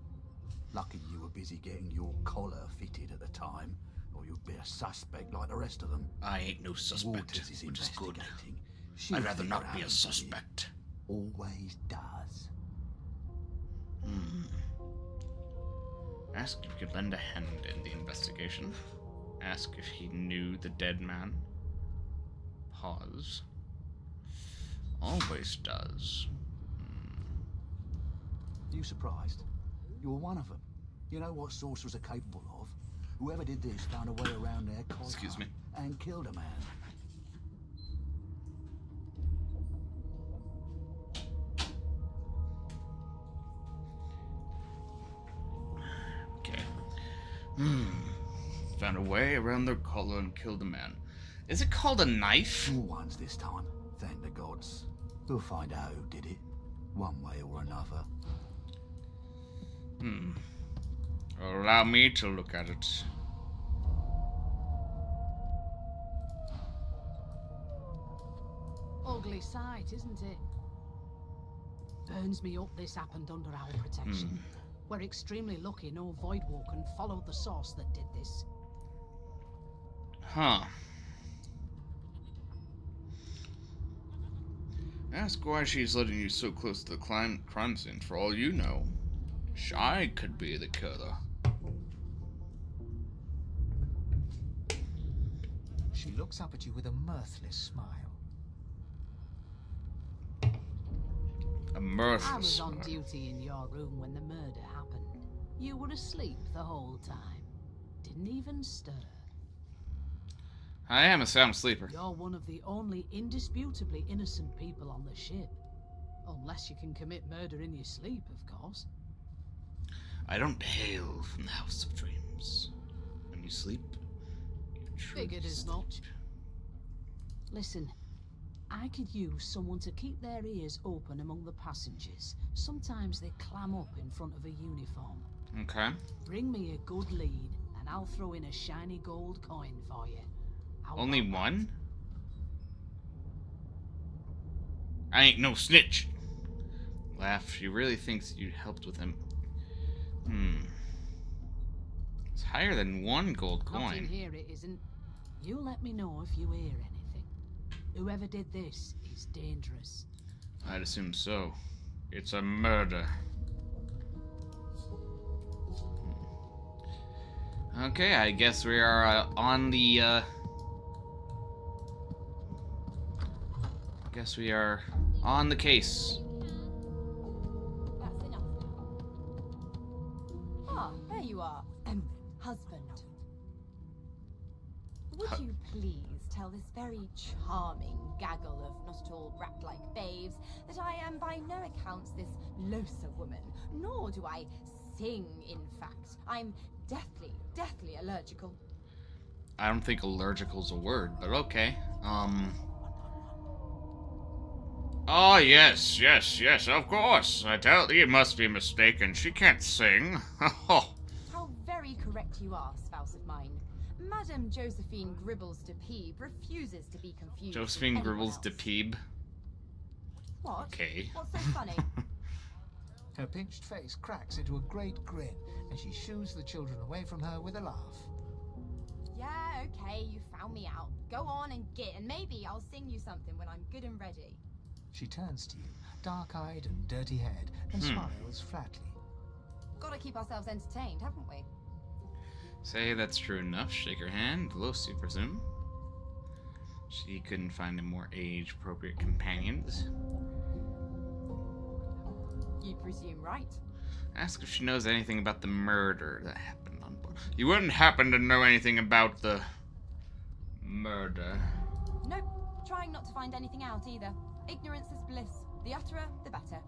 Lucky you were busy getting your collar fitted at the time, or you'd be a suspect like the rest of them. I ain't no suspect, Waters is which is good. investigating. She'll I'd rather figure not out be a who did it. suspect. Always does. Ask if he could lend a hand in the investigation. Ask if he knew the dead man. Pause. Always does. You surprised? You're one of them. You know what sorcerers are capable of. Whoever did this found a way around their collar Excuse me. and killed a man. Okay. Found a way around their collar and killed a man. Is it called a knife? Small ones this time, thank the gods. We'll find out who did it, one way or another. Allow me to look at it. Ugly sight, isn't it? Burns me up this happened under our protection. We're extremely lucky no Voidwalker followed the source that did this. Huh. Ask why she's letting you so close to the crime scene. For all you know, I could be the killer. She looks up at you with a mirthless smile. A mirthless I was on smile. duty in your room when the murder happened. You were asleep the whole time. Didn't even stir. I am a sound sleeper. You're one of the only indisputably innocent people on the ship. Unless you can commit murder in your sleep, of course. I don't hail from the House of Dreams. When you sleep, you truly Figured as sleep. much. Listen, I could use someone to keep their ears open among the passengers. Sometimes they clam up in front of a uniform. Okay. Bring me a good lead, and I'll throw in a shiny gold coin for you. How Only about that? one? I ain't no snitch. Laugh. She really thinks you helped with him. It's higher than one gold Not in coin. here it isn't. You let me know if you hear anything. Whoever did this is dangerous. I'd assume so. It's a murder. Okay, I guess we are on the, Guess we are on the case. That's enough. you are, husband. Would you please tell this very charming gaggle of not at all brat-like babes that I am by no accounts this Losa woman, nor do I sing, in fact. I'm deathly allergical. I don't think allergical's a word, but okay. Oh, yes, of course. I tell you, must be mistaken. She can't sing. How very correct you are, spouse of mine. Madame Josephine Gribbles de Peeb refuses to be confused. Josephine Gribbles de Peeb. What? Okay. What's so funny? Her pinched face cracks into a great grin, and she shoos the children away from her with a laugh. Yeah, okay, you found me out. Go on and git, and maybe I'll sing you something when I'm good and ready. She turns to you, dark-eyed and dirty-haired, and smiles flatly. Gotta keep ourselves entertained, haven't we? Say that's true enough. Shake her hand. Lucy, presume. She couldn't find a more age-appropriate companions. You presume right. Ask if she knows anything about the murder that happened on board. You wouldn't happen to know anything about the murder. Nope. Trying not to find anything out either. Ignorance is bliss. The utterer, the better.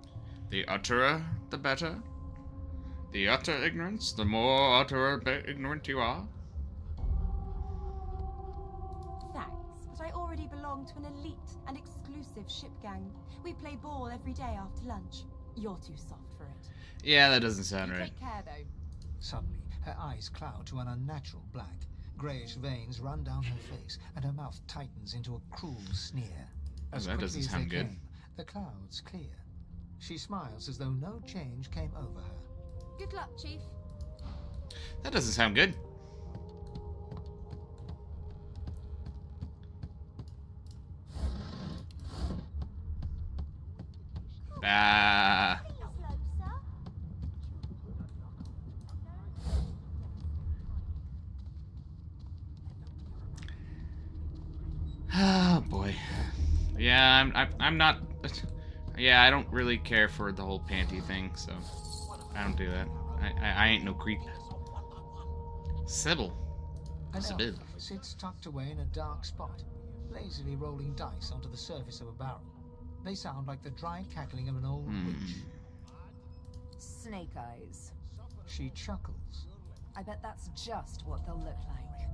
The utterer, the better? The utter ignorance, the more ignorant you are? Thanks, but I already belong to an elite and exclusive ship gang. We play ball every day after lunch. You're too soft for it. Yeah, that doesn't sound You right. take care, though. Suddenly, her eyes cloud to an unnatural black. Greyish veins run down her face, and her mouth tightens into a cruel sneer. As that quickly doesn't as sound they good. came, the clouds clear. She smiles as though no change came over her. Good luck, Chief. That doesn't sound good. Ah. Oh boy. Yeah, I'm not. Yeah, I don't really care for the whole panty thing, so I don't do that. I ain't no creep. Sybil. An Sybil. elf sits tucked away in a dark spot, lazily rolling dice onto the surface of a barrel. They sound like the dry cackling of an old witch. Snake eyes. She chuckles. I bet that's just what they'll look like.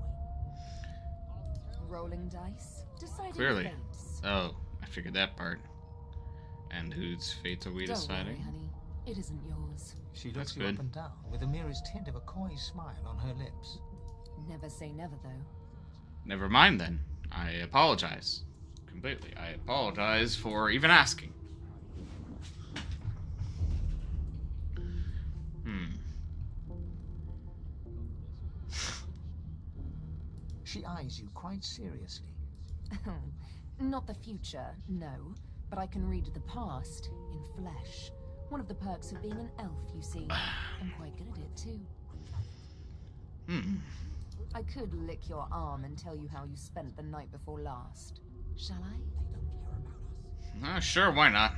Rolling dice. Deciding Clearly. fates. Oh, I figured that part. And whose fates are we Don't deciding? worry, honey. It isn't yours. She That's looks you good. up and down with the merest hint of a coy smile on her lips. Never say never, though. Never mind then. I apologize. Completely. I apologize for even asking. She eyes you quite seriously. Not the future, no. But I can read the past in flesh. One of the perks of being an elf, you see. I'm quite good at it, too. I could lick your arm and tell you how you spent the night before last. Shall I? Sure, why not?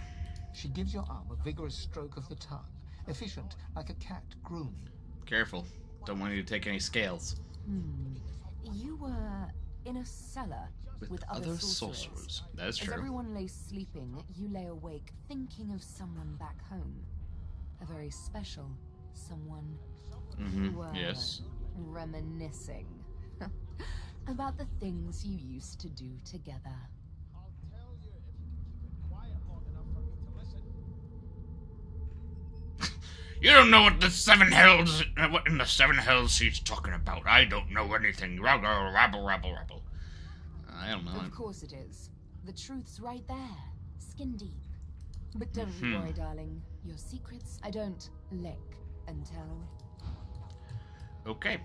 She gives your arm a vigorous stroke of the tongue, efficient like a cat grooming. Careful. Don't want you to take any scales. You were in a cellar with other sorcerers. That is As true. everyone lay sleeping, you lay awake thinking of someone back home. A very special someone. You were Yes. reminiscing about the things you used to do together. You don't know what the seven hells, what in the seven hells she's talking about. I don't know anything. Rabble, rabble, rabble, rabble. I don't know. Of course it is. The truth's right there, skin deep. But don't you worry, darling. Your secrets I don't lick and tell. Okay.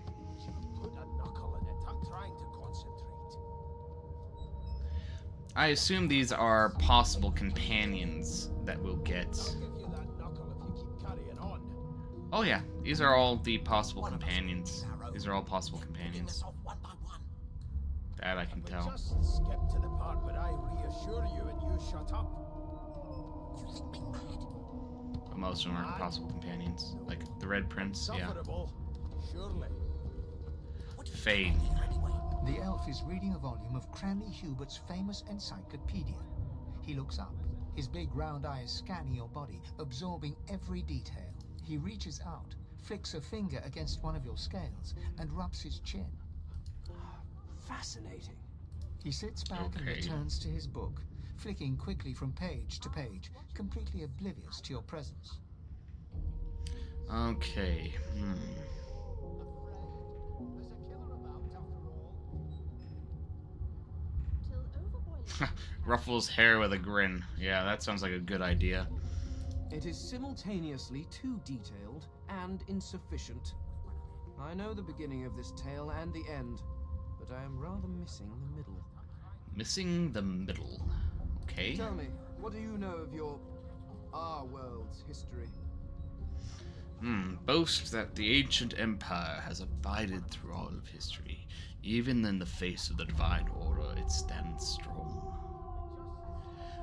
Put a knuckle in it. I'm trying to concentrate. I assume these are possible companions that we'll get. I'll give you that knuckle if you keep carrying on. Oh yeah, these are all the possible companions. These are all possible companions. That I can tell. Just skip to the part where I reassure you and you shut up. But most of them are possible companions. Like the Red Prince, yeah. Insufferable. surely. Fade. The elf is reading a volume of Cranley Hubert's famous encyclopedia. He looks up, his big round eyes scanning your body, absorbing every detail. He reaches out, flicks a finger against one of your scales, and rubs his chin. Fascinating. He sits back and Okay. returns to his book, flicking quickly from page to page, completely oblivious to your presence. Okay. Ruffles hair with a grin. Yeah, that sounds like a good idea. It is simultaneously too detailed and insufficient. I know the beginning of this tale and the end, but I am rather missing the middle. Missing the middle. Okay. Tell me, what do you know of our world's history? Boast that the ancient empire has abided through all of history. Even in the face of the divine order, it stands strong.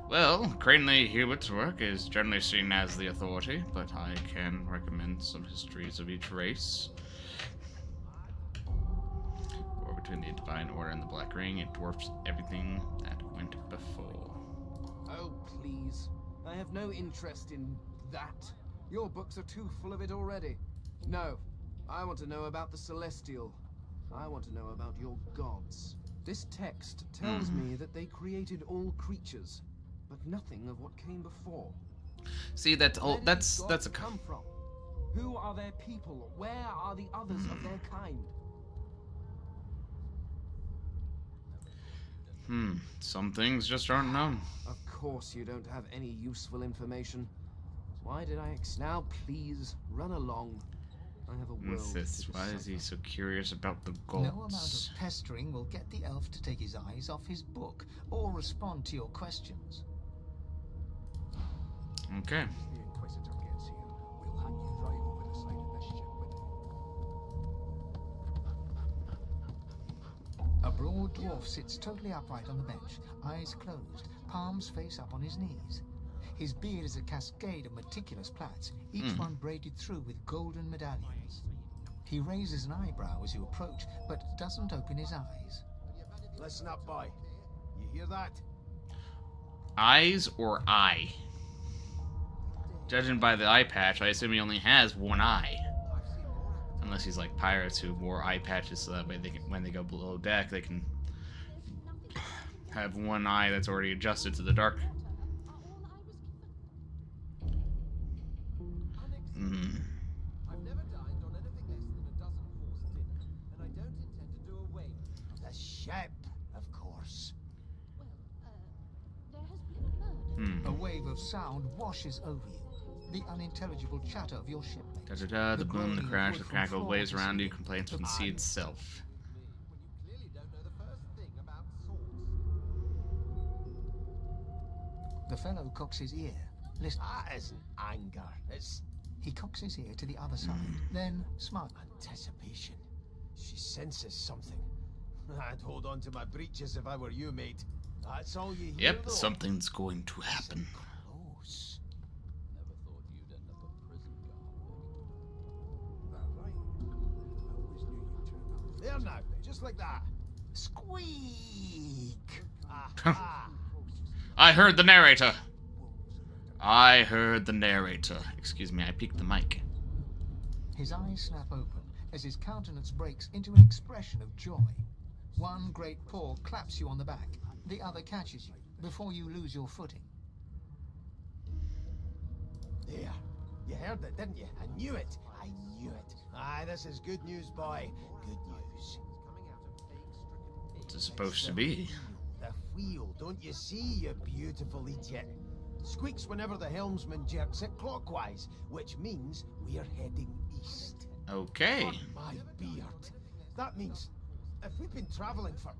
Well, Cranley Hubert's work is generally seen as the authority, but I can recommend some histories of each race. War between the divine order and the Black Ring, it dwarfs everything that went before. Oh, please. I have no interest in that. Your books are too full of it already. No, I want to know about the Celestial. I want to know about your gods. This text tells me that they created all creatures, but nothing of what came before. See, that's Where all. did That's gods a. come from? Who are their people? Where are the others of their kind? Some things just aren't known. Of course you don't have any useful information. Why did I now please run along? I have a world Insists. to Why is he decipher. so curious about the gods? No amount of pestering will get the elf to take his eyes off his book or respond to your questions. Okay. The Inquisitor gets here, we'll hang you right over the side of this ship with it. A broad dwarf sits totally upright on the bench, eyes closed, palms face up on his knees. His beard is a cascade of meticulous plaits, each one braided through with golden medallions. He raises an eyebrow as you approach, but doesn't open his eyes. Listen up, boy. You hear that? Eyes or eye? Judging by the eye patch, I assume he only has one eye. Unless he's like pirates who wore eye patches so that way they can, when they go below deck, they can have one eye that's already adjusted to the dark. I've never dined on anything less than a dozen-course dinner, and I don't intend to do away with The ship, of course. There has been a murder. A wave of sound washes over you. The unintelligible chatter of your shipmates. Da-da-da, the boom, the groaning of crash, wood the from crackle, floor waves to around you, ceiling. complaints from the sea itself. when you clearly don't know the first thing about swords. The fellow cocks his ear. Listen. That isn't anger. It's He cocks his ear to the other side, then smiles. anticipation. She senses something. I'd hold on to my breeches if I were you, mate. That's all you hear, Yep, though. something's going to happen. Close. Never thought you'd end up a prison guard. That right? I always knew you'd turn up. There now, just like that. Squeak! Aha! I heard the narrator! I heard the narrator. Excuse me, I peeked the mic. His eyes snap open as his countenance breaks into an expression of joy. One great paw claps you on the back. The other catches you before you lose your footing. There. You heard it, didn't you? I knew it. I knew it. Aye, this is good news, boy. Good news. What's it supposed to be? The wheel, don't you see, you beautiful idiot? Squeaks whenever the helmsman jerks it clockwise, which means we're heading east. Okay. Fuck my beard. That means if we've been traveling for,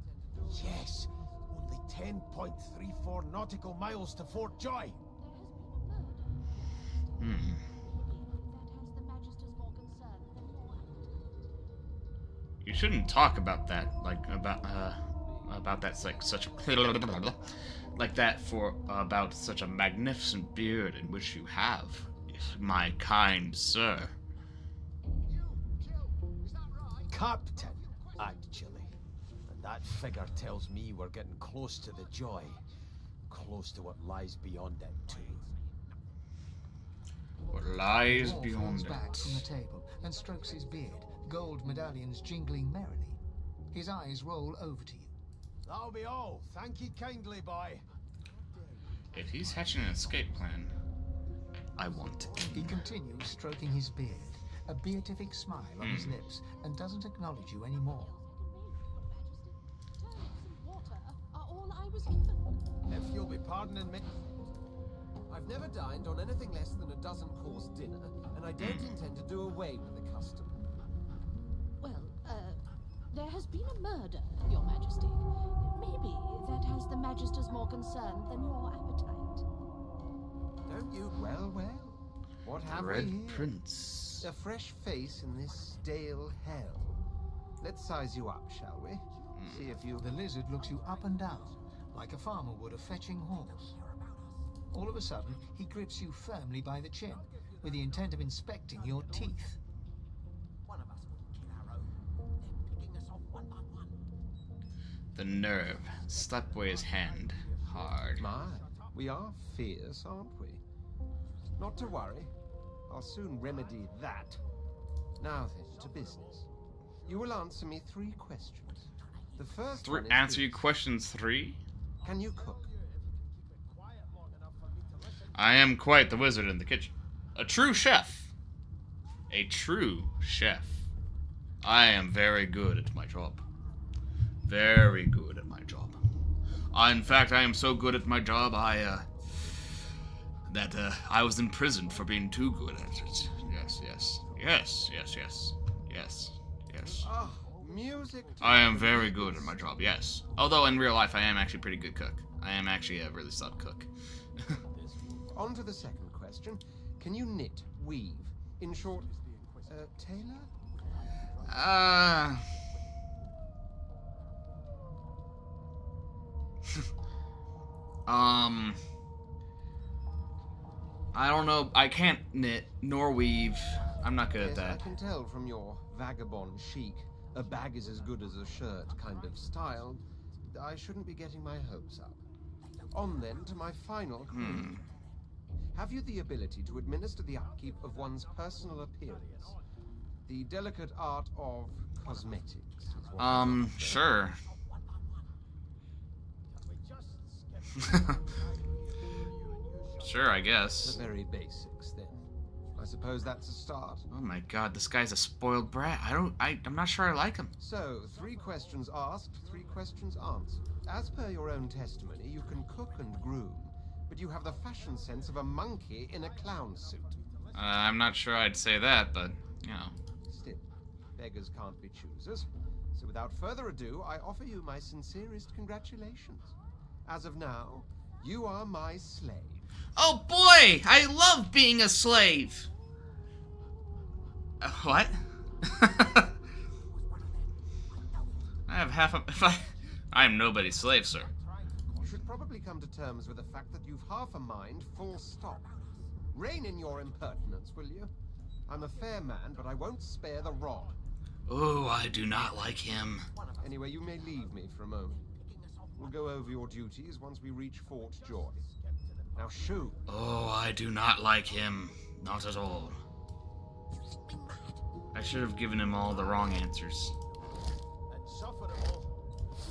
yes, only 10.34 nautical miles to Fort Joy. That has the Magisters more concerned than more. You shouldn't talk about that, like, about that, like, such a, like that for, about such a magnificent beard in which you have, my kind sir. You, Jill, is that Captain, actually. And that figure tells me we're getting close to the joy. Close to what lies beyond it, too. What lies Dwarf beyond leans back it? from the table and strokes his beard, gold medallions jingling merrily. His eyes roll over to you. That'll be all. Thank you kindly, boy. If he's hatching an escape plan, I want it. He continues stroking his beard, a beatific smile on his lips, and doesn't acknowledge you anymore. Water are all I was given. If you'll be pardoning me. I've never dined on anything less than a dozen-course dinner, and I don't intend to do away with the custom. Well, there has been a murder, Your Majesty. Maybe that has the Magisters more concerned than your appetite. Don't you? Well, well. What have we Red here? Prince. A fresh face in this stale hell. Let's size you up, shall we? See if you... The lizard looks you up and down, like a farmer would a fetching horse. All of a sudden, he grips you firmly by the chin, with the intent of inspecting your teeth. One of us wouldn't kill our own. They're picking us off one by one. The nerve. Slapped away his hand. Hard. My, we are fierce, aren't we? Not to worry. I'll soon remedy that. Now then, to business. You will answer me 3 questions. The first one is Answer this. you questions 3? Can you cook? I am quite the wizard in the kitchen. A true chef. A true chef. I am very good at my job. Very good at my job. In fact, I am so good at my job, I was imprisoned for being too good at it. Yes, yes. Yes, yes, yes. Yes, yes. Oh, music. I am very good at my job, yes. Although in real life, I am actually a pretty good cook. I am actually a really solid cook. On to the second question. Can you knit, weave? In short, tailor? I don't know. I can't knit nor weave. I'm not good at Yes, that. I can tell from your vagabond chic, a bag is as good as a shirt kind of style. I shouldn't be getting my hopes up. On then to my final query. Have you the ability to administer the upkeep of one's personal appearance? The delicate art of cosmetics. Is what I'm after. Sure. Sure, I guess. The very basics, then. I suppose that's a start. Oh my god, this guy's a spoiled brat. I'm not sure I like him. So, 3 questions asked, 3 questions answered. As per your own testimony, you can cook and groom, but you have the fashion sense of a monkey in a clown suit. I'm not sure I'd say that, but, you know. Still, beggars can't be choosers. So without further ado, I offer you my sincerest congratulations. As of now, you are my slave. Oh boy! I love being a slave! What? I have half a... I am nobody's slave, sir. You should probably come to terms with the fact that you've half a mind, full stop. Rein in your impertinence, will you? I'm a fair man, but I won't spare the rod. Oh, I do not like him. Anyway, you may leave me for a moment. We'll go over your duties once we reach Fort Joy. Now shoo! Oh, I do not like him. Not at all. I should have given him all the wrong answers.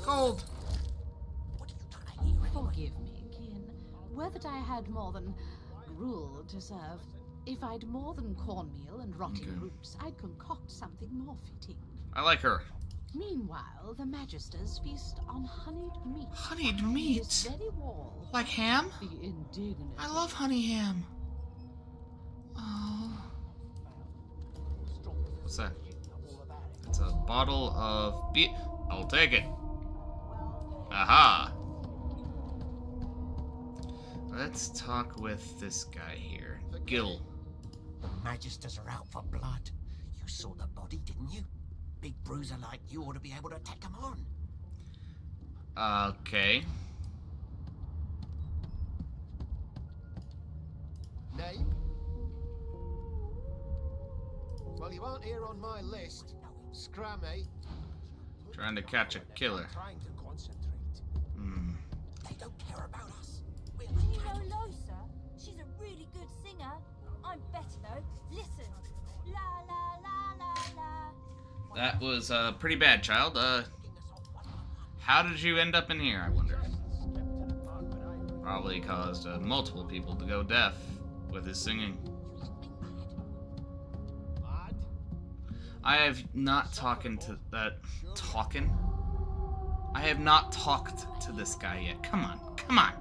Gold! Forgive me, kin. Were that I had more than gruel to serve. If I'd more than cornmeal and rotting roots, I'd concoct something more fitting. I like her. Meanwhile, the Magisters feast on honeyed meat. Honeyed meat? This very wall. Like ham? The indignant. I love honey ham. Oh. What's that? It's a bottle of beer. I'll take it. Aha. Let's talk with this guy here. Gil. The Magisters are out for blood. You saw the body, didn't you? Big bruiser like you ought to be able to take them on. Okay. Name? Well, you aren't here on my list, Scrammy. Trying to catch a killer. Trying to concentrate. They don't care about us. We're Do you know Losa? She's a really good singer. I'm better though. Listen. La la la la la. That was pretty bad, child. How did you end up in here, I wonder? Probably caused multiple people to go deaf with his singing. I have not talking to that talking. I have not talked to this guy yet. Come on, come on.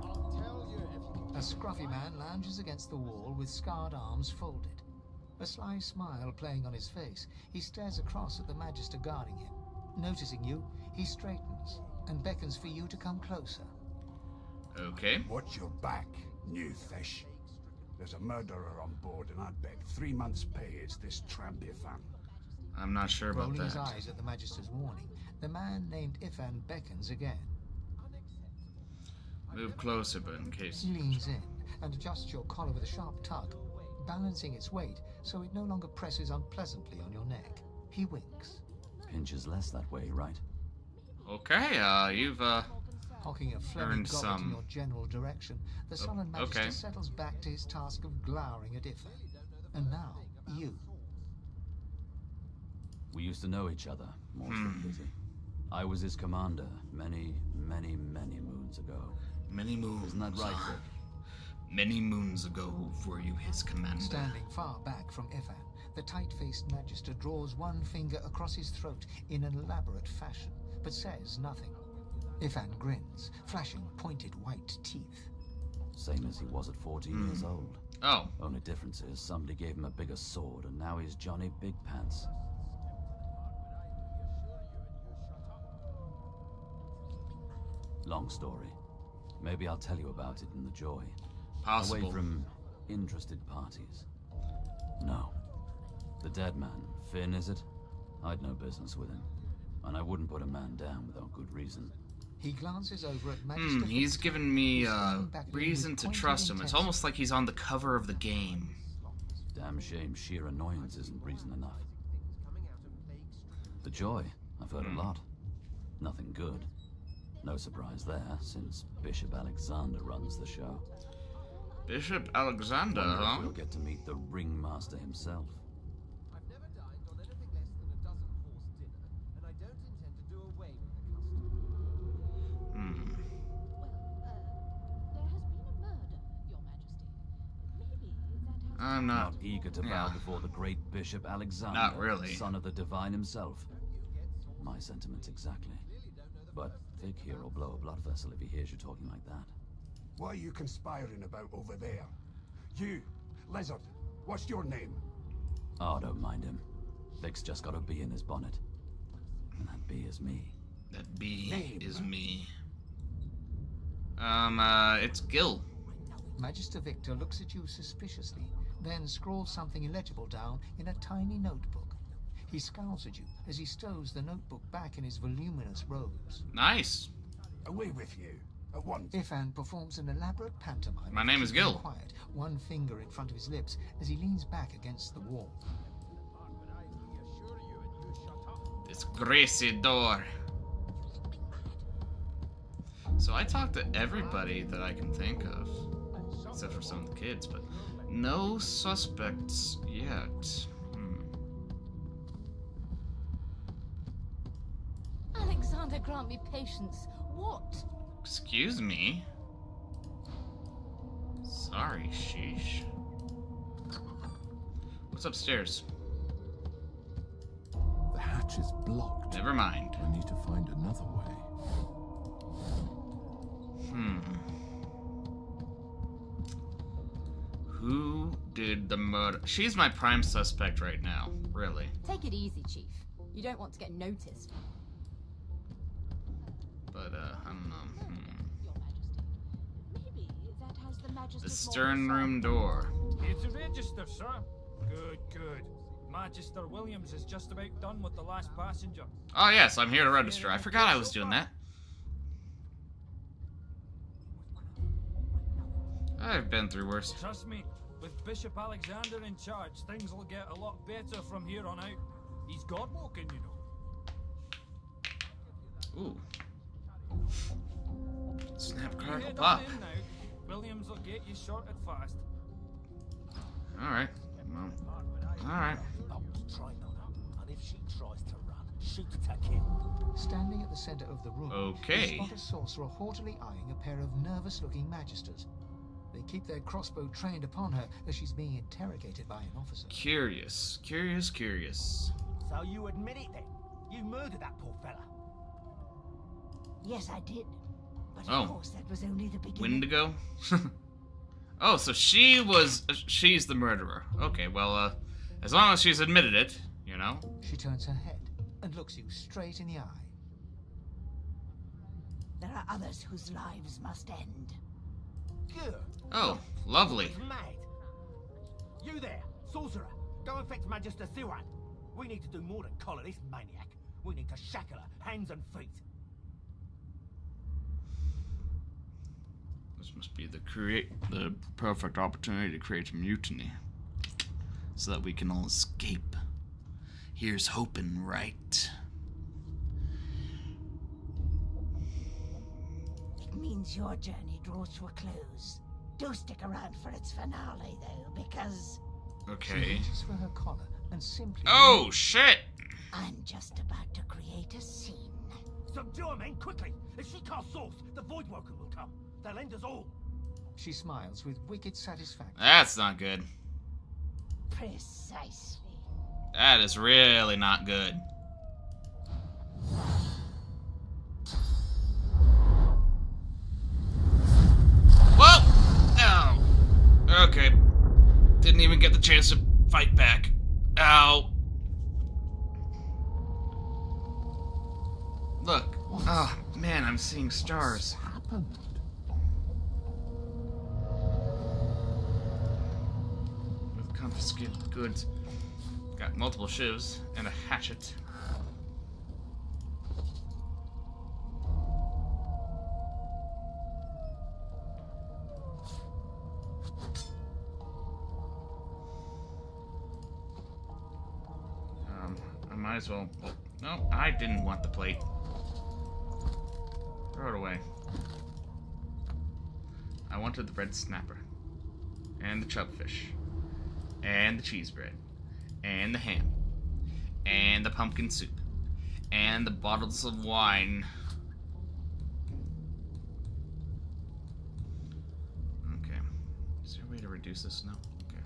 A scruffy man lounges against the wall with scarred arms folded. A sly smile playing on his face, he stares across at the Magister guarding him. Noticing you, he straightens and beckons for you to come closer. Okay. Watch your back, new fish. There's a murderer on board, and I'd bet 3 months' pay it's this tramp Ifan. I'm not sure about Rolling that. his eyes at the Magister's warning, the man named Ifan beckons again. Move closer, but in case. He leans in and adjusts your collar with a sharp tug, balancing its weight so it no longer presses unpleasantly on your neck. He winks. Pinches less that way, right? Okay, you've Hocking a flaming earned goblet some. in your general direction, the sullen Magister okay. settles back to his task of glowering at Ifan. And now, you. We used to know each other, more than pity. I was his commander many, many, many moons ago. Many moons. Isn't that right, Rick? Many moons ago, were you his commander? Standing far back from Ifan, the tight-faced Magister draws one finger across his throat in an elaborate fashion, but says nothing. Ifan grins, flashing pointed white teeth. Same as he was at 14 years old. Oh. Only difference is somebody gave him a bigger sword, and now he's Johnny Big Pants. Long story. Maybe I'll tell you about it in the Joy. Possible. Away from interested parties. No. The dead man, Finn, is it? I'd no business with him. And I wouldn't put a man down without good reason. He glances over at Magister. He's given me reason to trust him. It's almost like he's on the cover of the game. Damn shame sheer annoyance isn't reason enough. The Joy, I've heard a lot. Nothing good. No surprise there, since Bishop Alexander runs the show. Bishop Alexander, Wonder huh? if we'll get to meet the ringmaster himself. I've never dined on anything less than a dozen course dinner, and I don't intend to do away with the custom. There has been a murder, Your Majesty. Maybe that has... I'm not eager to bow before the great Bishop Alexander, Not really. son of the divine himself. My sentiments exactly. But Vic here will blow a blood vessel if he hears you talking like that. What are you conspiring about over there? You, Lizard, what's your name? Oh, don't mind him. Vic's just got a bee in his bonnet. And that bee is me. That bee is me. It's Gil. Magister Victor looks at you suspiciously, then scrawls something illegible down in a tiny notebook. He scowls at you as he stows the notebook back in his voluminous robes. Nice. Away with you, at once. Ifan performs an elaborate pantomime. My name is Gil. Quiet, one finger in front of his lips as he leans back against the wall. This greasy door. So I talked to everybody that I can think of, except for some of the kids, but no suspects yet. Alexander, grant me patience. What? Excuse me? Sorry, sheesh. What's upstairs? The hatch is blocked. Never mind. I need to find another way. Who did the murder? She's my prime suspect right now, really. Take it easy, Chief. You don't want to get noticed. But, I don't know. Maybe that has the Magister's The stern room door. It's a register, sir. Good, good. Magister Williams is just about done with the last passenger. Oh, yes, I'm here to register. I forgot I was doing that. I've been through worse. Trust me, with Bishop Alexander in charge, things will get a lot better from here on out. He's God-walking, you know. Ooh. Snap You card head pop. on in now. Williams will get you sorted fast. Alright. Well, alright. Train on her, and if she tries to run, shoot at her kill. Standing at the center of the room, Okay. you spot a sorcerer haughtily eyeing a pair of nervous-looking magisters. They keep their crossbow trained upon her as she's being interrogated by an officer. Curious. Curious, curious. So you admit it then? You murdered that poor fella? Yes, I did. But Oh. of course, that was only the beginning. Wendigo? Oh, so she's the murderer. Okay, well, as long as she's admitted it, you know. She turns her head and looks you straight in the eye. There are others whose lives must end. Good. Oh, lovely. It's mad. You there, sorcerer. Go and fetch Magister Siwan. We need to do more than collar this maniac. We need to shackle her, hands and feet. This must be the perfect opportunity to create a mutiny, so that we can all escape. Here's hoping, right? It means your journey draws to a close. Do stick around for its finale, though, because... Okay. She reaches for her collar and simply... Oh, shit! I'm just about to create a scene. Subdue her, men, quickly! If she casts Source, the Voidwoken will come. They'll end us all. She smiles with wicked satisfaction. That's not good. Precisely. That is really not good. Whoa! Ow. Okay. Didn't even get the chance to fight back. Ow. Look. Oh, man, I'm seeing stars. Happened. With confiscated goods. Got multiple shivs and a hatchet. I might as well... No, I didn't want the plate. Throw it away. I wanted the red snapper. And the chubfish. And the cheese bread. And the ham. And the pumpkin soup. And the bottles of wine. Okay. Is there a way to reduce this? No? Okay.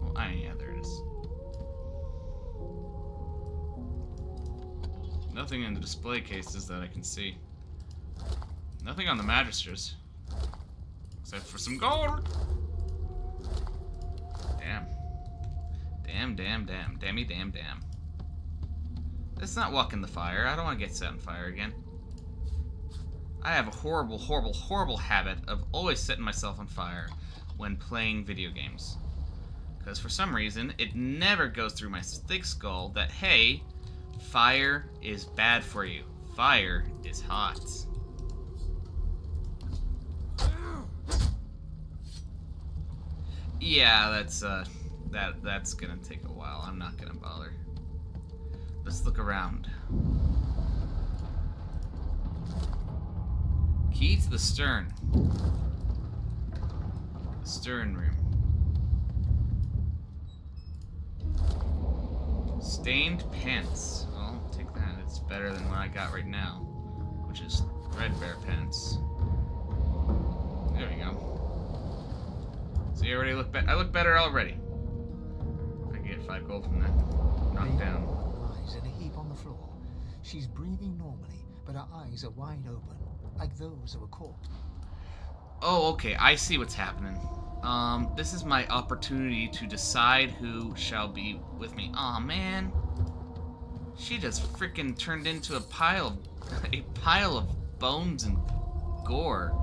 Well, yeah, there it is. Nothing in the display cases that I can see. Nothing on the magisters. Except for some gold! Damn. Damn, damn, damn. Dammy, damn, damn. Let's not walk in the fire. I don't want to get set on fire again. I have a horrible, horrible, horrible habit of always setting myself on fire when playing video games. Because for some reason, it never goes through my thick skull that, hey, fire is bad for you. Fire is hot. Yeah, that's gonna take a while. I'm not gonna bother. Let's look around. Key to the stern. The stern room. Stained pants. Well, I'll take that. It's better than what I got right now, which is threadbare pants. There we go. See, I already look better. I look better already. I can get 5 gold from that. Knocked down. Lies in a heap on the floor. She's breathing normally, but her eyes are wide open, like those of a corpse. Oh, okay. I see what's happening. This is my opportunity to decide who shall be with me. Aw, man. She just freaking turned into a pile of bones and gore.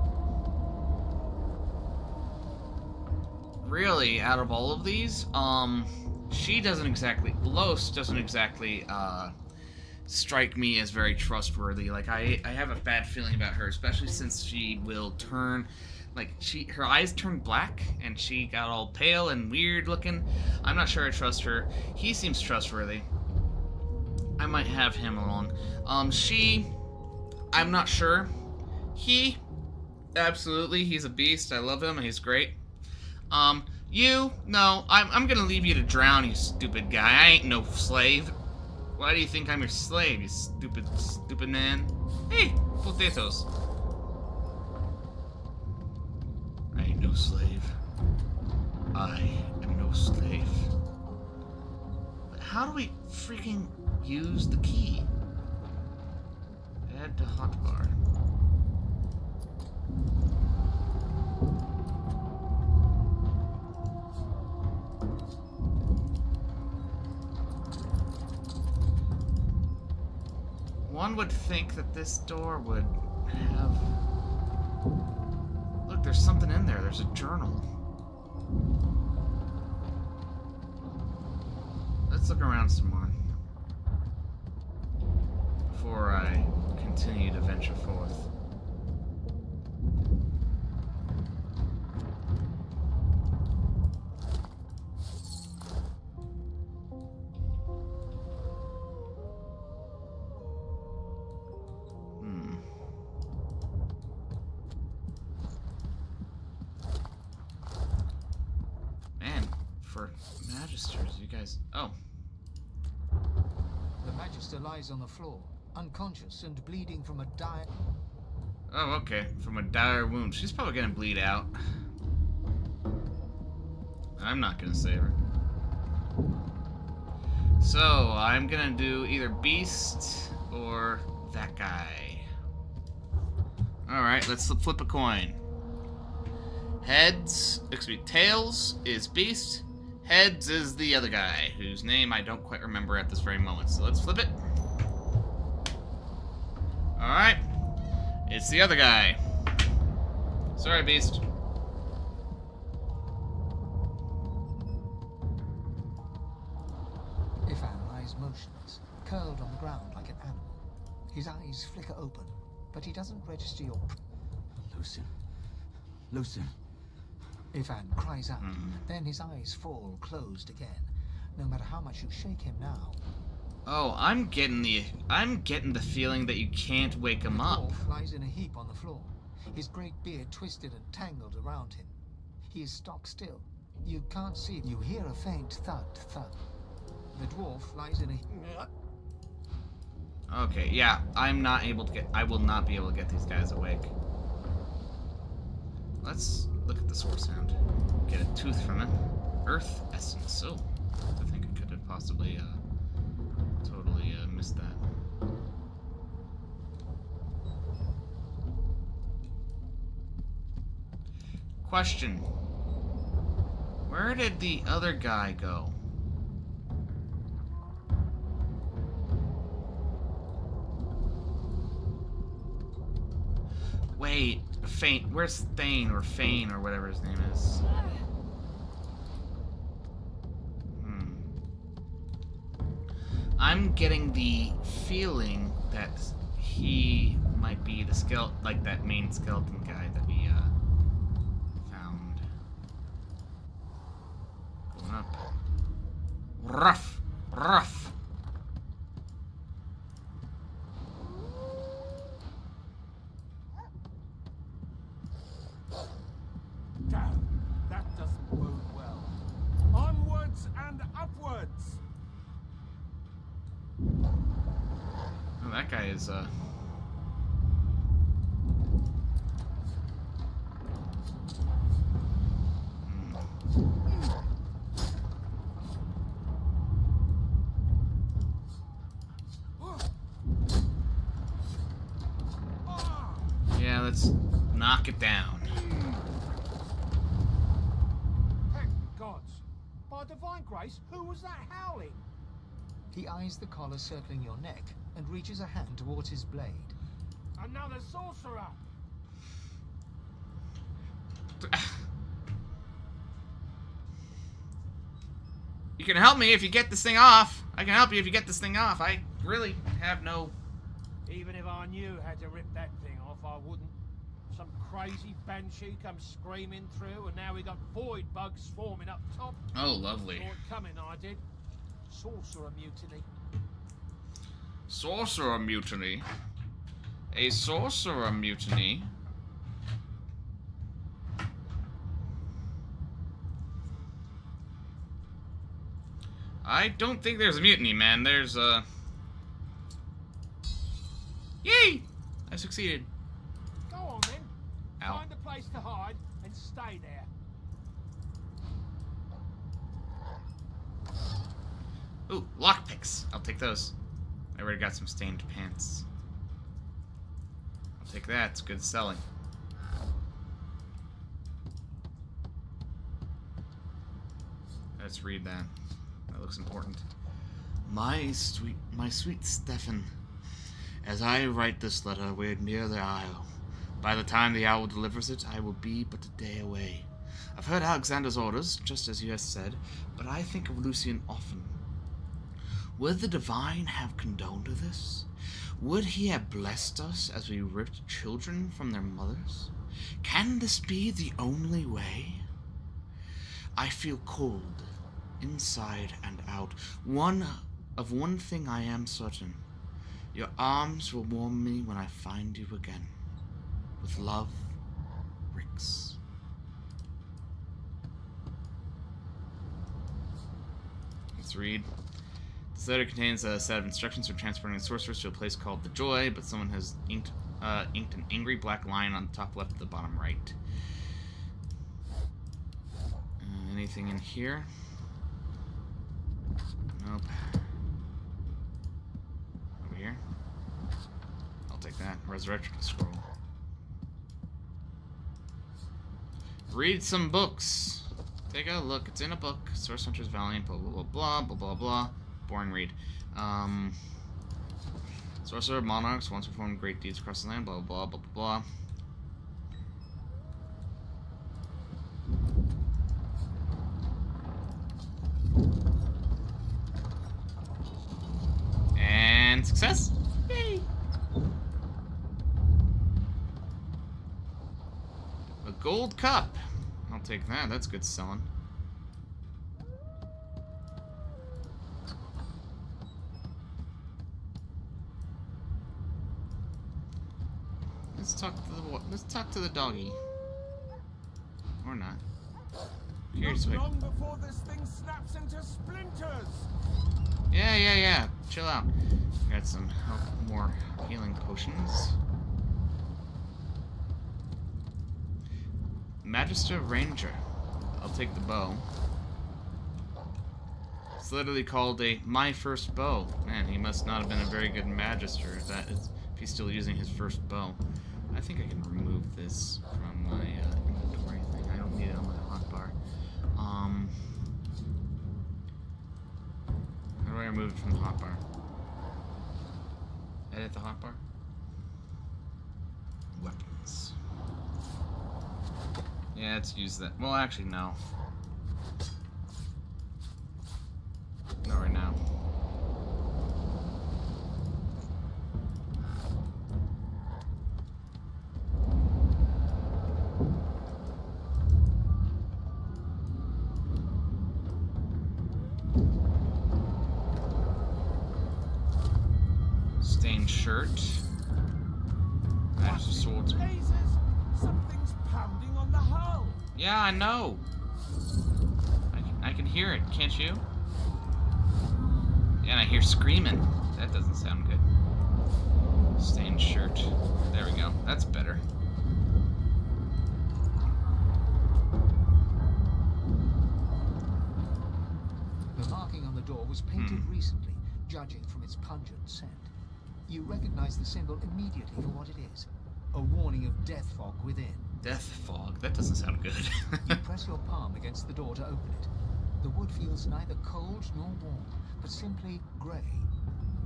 Really, out of all of these, she doesn't exactly, Los doesn't exactly, strike me as very trustworthy. Like, I have a bad feeling about her, especially since she will turn, like, her eyes turned black, and she got all pale and weird looking. I'm not sure I trust her. He seems trustworthy. I might have him along. I'm not sure. Absolutely, he's a beast. I love him. He's great. No, I'm gonna leave you to drown, you stupid guy. I ain't no slave. Why do you think I'm your slave, you stupid man? Hey, potatoes. I ain't no slave. I am no slave. But how do we freaking use the key? Add to hotbar. One would think that this door would have... Look, there's something in there. There's a journal. Let's look around some more before I continue to venture forth. For Magisters, you guys... Oh. The Magister lies on the floor, unconscious and bleeding from a dire... Oh, okay. From a dire wound. She's probably gonna bleed out. I'm not gonna save her. So, I'm gonna do either Beast or that guy. Alright, let's flip a coin. Tails is Beast. Heads is the other guy, whose name I don't quite remember at this very moment. So let's flip it. Alright. It's the other guy. Sorry, Beast. Ifan lies motionless, curled on the ground like an animal. His eyes flicker open, but he doesn't register your... Lucien. Ifan cries out, then his eyes fall closed again. No matter how much you shake him now. Oh, I'm getting the feeling that you can't wake him up. The dwarf lies in a heap on the floor, his great beard twisted and tangled around him. He is stock still. You can't see him. You hear a faint thud. The dwarf lies in a... Okay, yeah, I will not be able to get these guys awake. Let's look at the source hound. Get a tooth from it. Earth essence. Oh, I think I could have possibly totally missed that. Question. Where did the other guy go? Wait, Fane. Where's Thane or Fane or whatever his name is? I'm getting the feeling that he might be the skeleton, like that main skeleton guy that we found. Going up. Rough. Damn, that doesn't bode well. Onwards and upwards! Oh, that guy is, Yeah, let's knock it down. Thank the gods. By divine grace, who was that howling? He eyes the collar circling your neck and reaches a hand towards his blade. Another sorcerer! You can help me if you get this thing off. I can help you if you get this thing off. I really have no... Even if I knew how to rip that thing off, I wouldn't. Some crazy banshee comes screaming through, and now we got void bugs swarming up top. Oh, lovely. Saw it coming, I did. Sorcerer mutiny. Sorcerer mutiny? A sorcerer mutiny? I don't think there's a mutiny, man. There's a... Yay! I succeeded. Go on then. Ow. Find a place to hide and stay there. Ooh, lockpicks. I'll take those. I already got some stained pants. I'll take that. It's good selling. Let's read that. That looks important. My sweet Stefan, as I write this letter, we're near the Isle. By the time the owl delivers it, I will be but a day away. I've heard Alexander's orders, just as you have said, but I think of Lucian often. Would the divine have condoned this? Would he have blessed us as we ripped children from their mothers? Can this be the only way? I feel cold, inside and out. One thing I am certain. Your arms will warm me when I find you again. With love, Rix. Let's read. This letter contains a set of instructions for transporting the sorceress to a place called the Joy, but someone has inked an angry black line on the top left of the bottom right. Anything in here? Nope. Over here? I'll take that. Resurrection scroll. Read some books. Take a look. It's in a book. Source Hunter's Valiant. Blah blah blah blah blah blah blah. Boring read. Sorcerer of Monarchs once performed great deeds across the land. Blah blah blah blah blah. And success. Yay! A gold cup. I'll take that. That's good selling. Let's talk to the doggy. Or not. Here's Not long before this thing snaps into splinters. Yeah. Chill out. Got some more healing potions. Magister Ranger. I'll take the bow. It's literally called a my first bow. Man, he must not have been a very good Magister if he's still using his first bow. I think I can remove this from my inventory thing. I don't need it on my hotbar. How do I remove it from the hotbar? Edit the hotbar? Weapons. Yeah, let's use that. Well, actually, no. Not right now. Stained shirt. Magister sword. Something's pounding on the hull. Yeah, I know. I can hear it, can't you? Yeah, and I hear screaming. That doesn't sound good. Stained shirt. There we go. That's better. The marking on the door was painted recently, judging from its pungent scent. You recognize the symbol immediately for what it is. A warning of death fog within. Death fog? That doesn't sound good. You press your palm against the door to open it. The wood feels neither cold nor warm, but simply grey.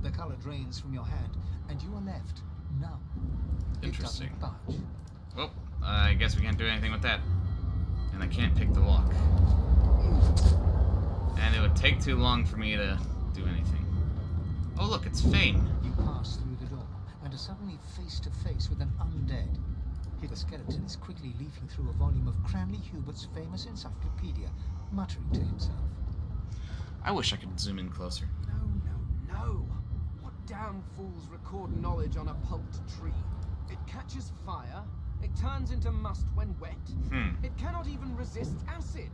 The color drains from your hand, and you are left numb. Interesting. It doesn't budge. Well, I guess we can't do anything with that. And I can't pick the lock. And it would take too long for me to do anything. Oh look, it's Fane. You pass through the door, and are suddenly face to face with an undead. The skeleton is quickly leafing through a volume of Cranley Hubert's famous encyclopedia, muttering to himself. I wish I could zoom in closer. No. What damn fools record knowledge on a pulped tree? It catches fire. It turns into must when wet. It cannot even resist acid.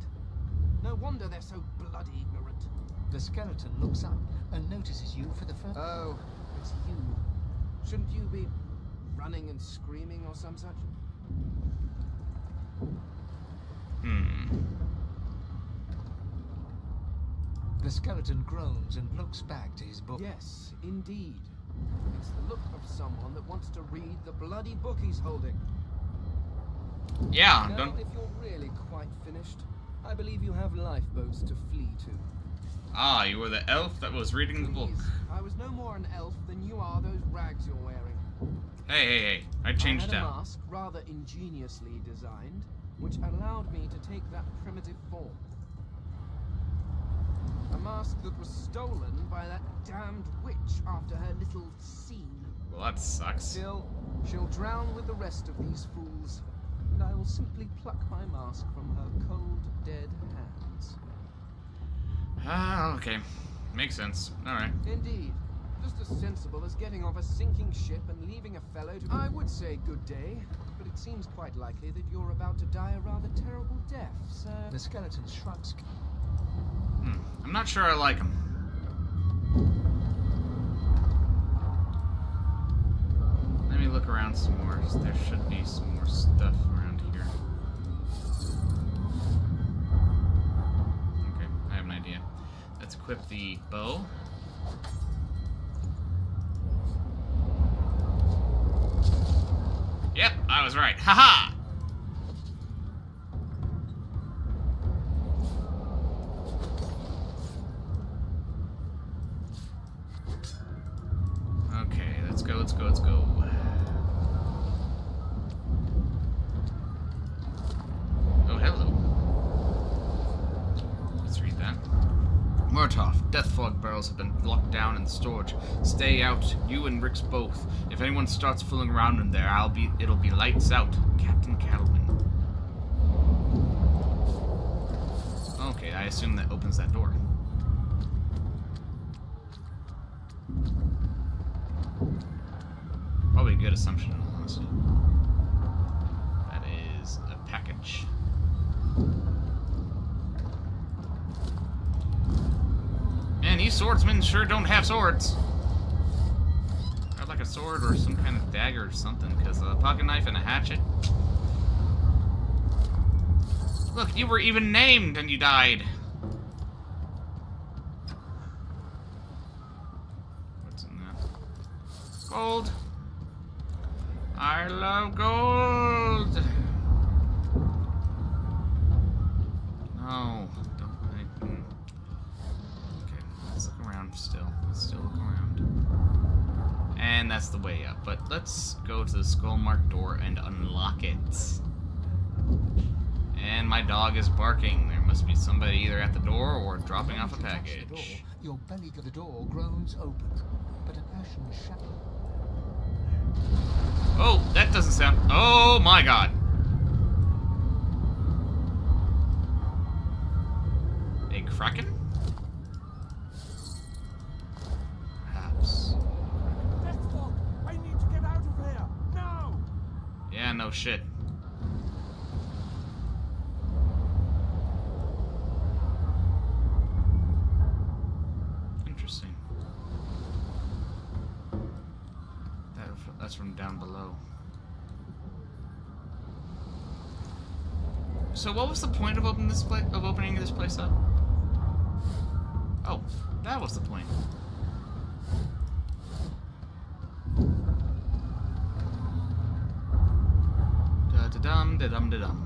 No wonder they're so bloody ignorant. The skeleton looks up and notices you for the first... Oh, it's you. Shouldn't you be running and screaming or some such? The skeleton groans and looks back to his book. Yes, indeed. It's the look of someone that wants to read the bloody book he's holding. Yeah, now, if you're really quite finished, I believe you have lifeboats to flee to. Ah, you were the elf that was reading the book. I was no more an elf than you are those rags you're wearing. Hey, I changed I had out. a mask, rather ingeniously designed, which allowed me to take that primitive form. A mask that was stolen by that damned witch after her little scene. Well, that sucks. Still, she'll drown with the rest of these fools, and I will simply pluck my mask from her cold, dead hands. Ah, okay. Makes sense. Alright. Indeed. Just as sensible as getting off a sinking ship and leaving a fellow to... I would say good day, but it seems quite likely that you're about to die a rather terrible death, so... The skeleton shrugs. I'm not sure I like him. Let me look around some more. There should be some more stuff around here. Okay, I have an idea. Let's equip the bow. Yep, I was right. Haha! Okay, let's go. Oh, hello. Let's read that. Murtaugh, death fog barrels have been locked down in the storage. Stay out, you and Rix both. If anyone starts fooling around in there, it'll be lights out. Captain Calvin. Okay, I assume that opens that door. Probably a good assumption, honestly. That is a package. Man, these swordsmen sure don't have swords. I'd like a sword or some kind of dagger or something, because a pocket knife and a hatchet. Look, you were even named and you died. What's in that? Gold. I love gold. No, don't. Okay, let's look around still. Let's still look around. And that's the way up. But let's go to the skull marked door and unlock it. And my dog is barking. There must be somebody either at the door or dropping off a package. Your belly to the door groans open, but an ashen shadow. Oh, that doesn't sound... Oh my god. A kraken? Perhaps. Deathfog! I need to get out of here! Now! Yeah, no shit. Interesting. That's from down below. So what was the point of opening this place up? Oh, that was the point. Da-da-dum, da-dum-da-dum.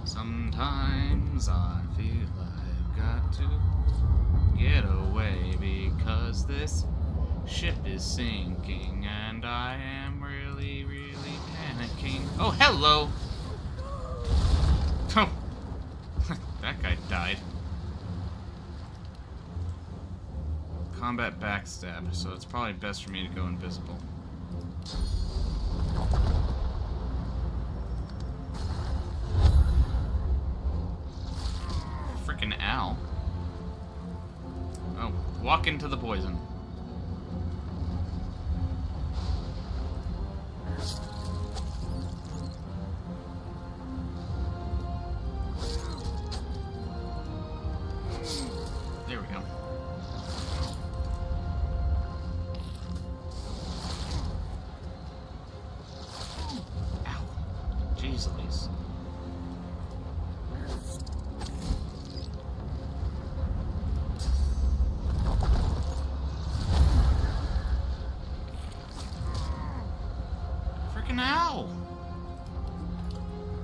Sometimes I feel I've got to get away because this ship is sinking and I am really, really panicking. Oh, hello! Oh, that guy died. Combat backstab, so it's probably best for me to go invisible. Freaking owl. Oh, walk into the poison. Weasleys. Freaking owl!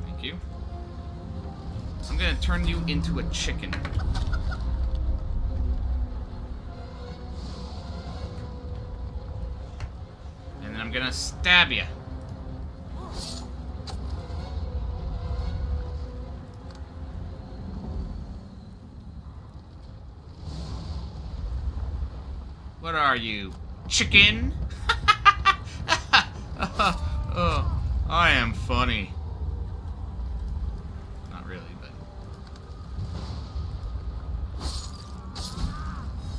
Thank you. I'm gonna turn you into a chicken. And then I'm gonna stab you. What are you, chicken? Oh, I am funny. Not really, but...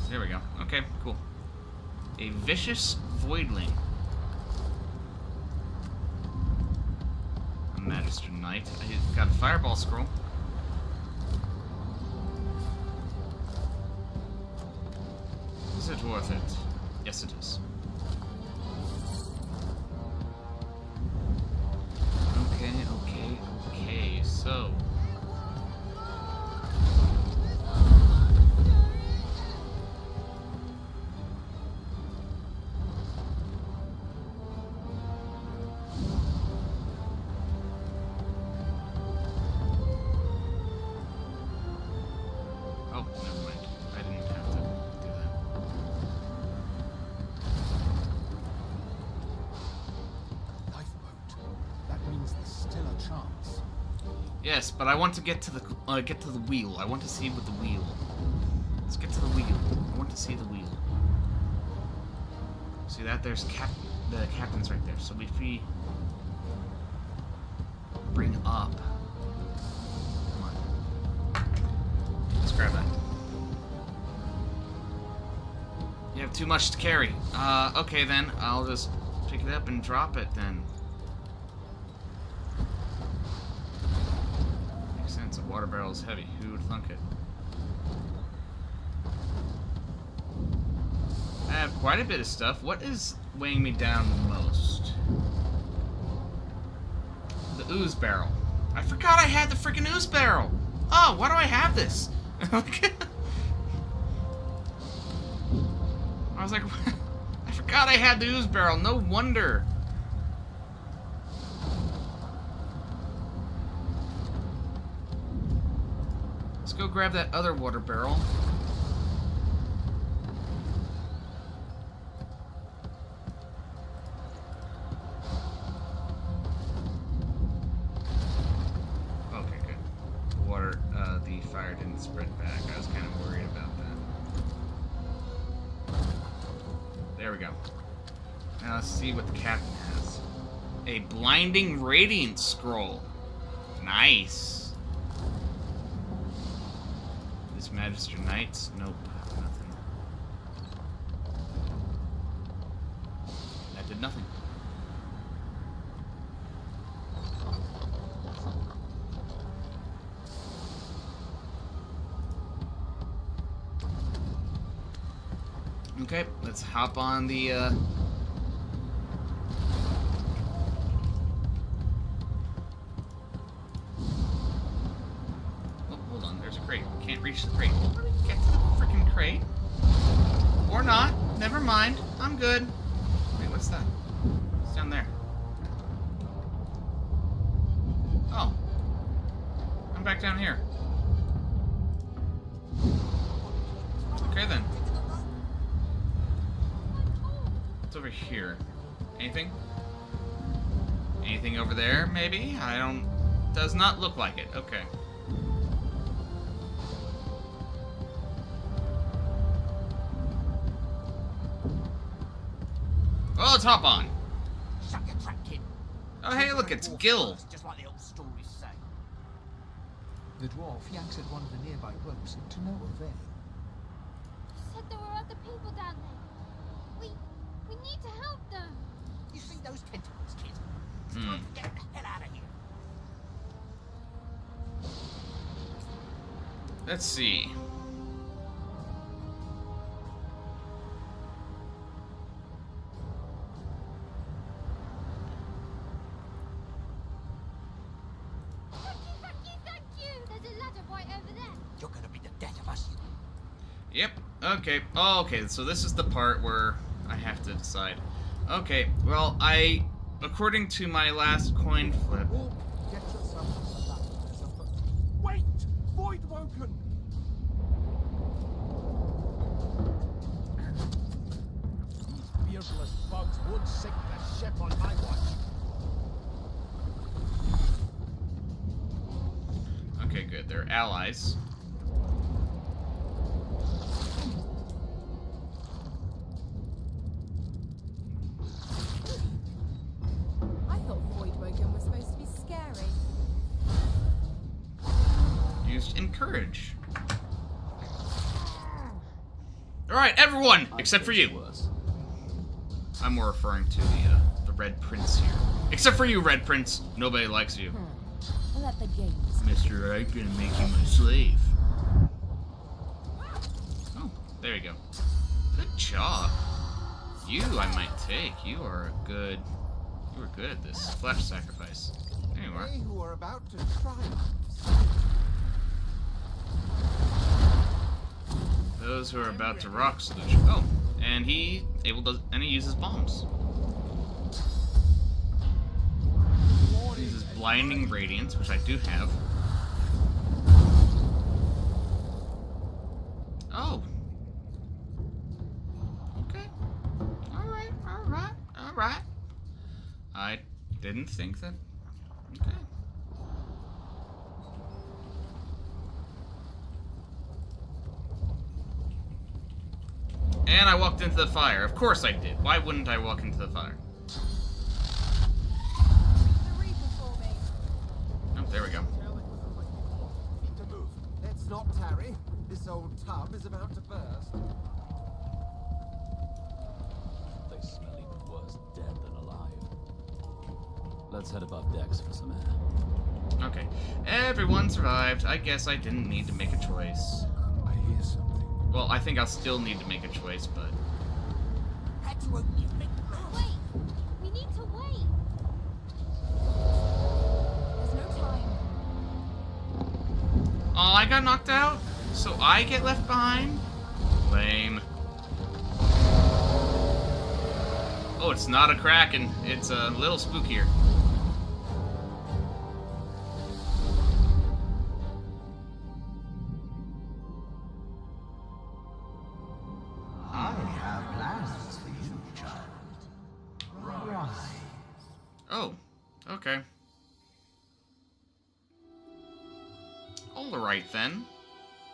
There we go. Okay, cool. A vicious voidling. A Magister Knight. I got a fireball scroll. Is it worth it? Yes, it is. Okay, so... Oh, never mind. I didn't have to do that. Lifeboat. That means there's still a chance. Yes, but I want to get to the wheel. I want to see with the wheel. Let's get to the wheel. I want to see the wheel. See that? There's the captain's right there. So if we bring up, come on, let's grab that. You have too much to carry. Okay then. I'll just pick it up and drop it then. A water barrel is heavy. Who would thunk it? I have quite a bit of stuff. What is weighing me down the most? The ooze barrel. I forgot I had the freaking ooze barrel. Oh, why do I have this? I was like, I forgot I had the ooze barrel. No wonder. Let's go grab that other water barrel. Okay, good. The fire didn't spread back. I was kind of worried about that. There we go. Now let's see what the captain has. A blinding radiance scroll. Nice. Magister Knights? Nope, nothing. That did nothing. Okay, let's hop on the, Oh, hold on, there's a crate. Can't reach the crate. Get to the freaking crate. Or not. Never mind. I'm good. Wait, what's that? What's down there? Oh. I'm back down here. Okay then. What's over here? Anything? Anything over there, maybe? I don't... Does not look like it. Okay. Well, let's hop on. Shut your trap, kid. Oh, hey, look, it's Gil. Just like the old stories say. The dwarf yanks at one of the nearby ropes to no avail. Said there were other people down there. We need to help them. You see those tentacles, kid? It's time to get the hell out of here. Let's see. Yep. Okay. Oh, okay. So this is the part where I have to decide. Okay. Well, according to my last coin flip. Get yourself Wait! Voidwoken! These beardless bugs won't sink the ship on my watch. Okay, good. They're allies. I thought Voidwoken was supposed to be scary. Used encourage. Alright, everyone! Except for you. I'm more referring to the Red Prince here. Except for you, Red Prince. Nobody likes you. Let the games. Mr. I'm gonna make you my slave. Oh, there you go. Good job. You I might take. You are good at this. Flesh sacrifice. There you are. They who are about to triumph. Those who are about to rock solution. Oh, and he uses bombs. He uses blinding radiance, which I do have. Oh. Okay. Alright. I didn't think that. Okay. And I walked into the fire. Of course I did. Why wouldn't I walk into the fire? Oh, there we go. Need to move. Let's not tarry. This old tub is about to burst. They smell even worse dead than alive. Let's head above decks for some air. Okay. Everyone survived. I guess I didn't need to make a choice. I hear something. Well, I think I'll still need to make a choice, but... Wait! We need to wait! There's no time. Oh, I got knocked out? So I get left behind? Lame. Oh, it's not a Kraken. It's a little spookier. I have plans for you, child. Rise. Oh, okay. Alright then.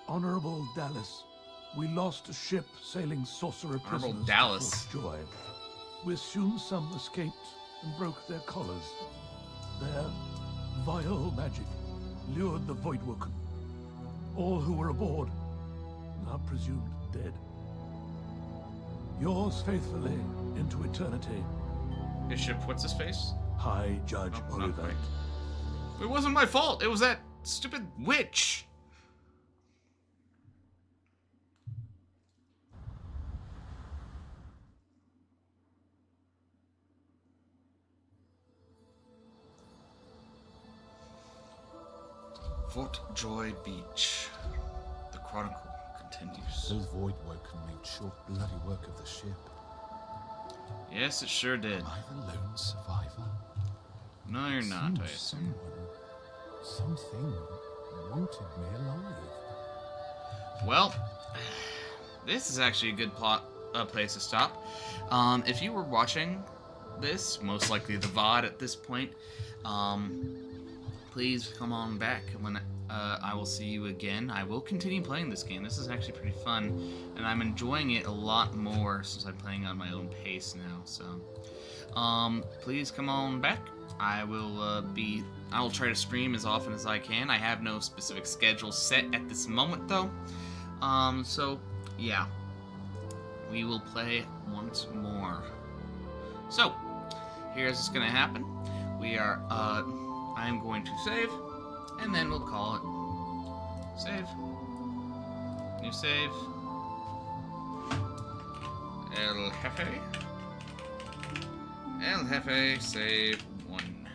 Honorable Dallas, we lost a ship sailing sorcerer Honorable prisoners Dallas. to Fort Joy. We assume some escaped and broke their collars. Their vile magic lured the Voidwoken. All who were aboard are presumed dead. Yours faithfully into eternity. Bishop, what's his face? High Judge Oliver. It wasn't my fault. It was that stupid witch. Fort Joy Beach. The chronicle continues. Those Voidwoken made short bloody work of the ship. Yes, it sure did. Am I the lone survivor? No, you're not, I Seems assume. something wanted me alive. Well, this is actually a good place to stop. If you were watching this, most likely the VOD at this point, please come on back when I will see you again. I will continue playing this game. This is actually pretty fun, and I'm enjoying it a lot more since I'm playing on my own pace now. So, please come on back. I will try to stream as often as I can. I have no specific schedule set at this moment, though. So yeah, we will play once more. So, here's what's gonna happen. I'm going to save, and then we'll call it. Save. New save. El Jefe. El Jefe, save 1.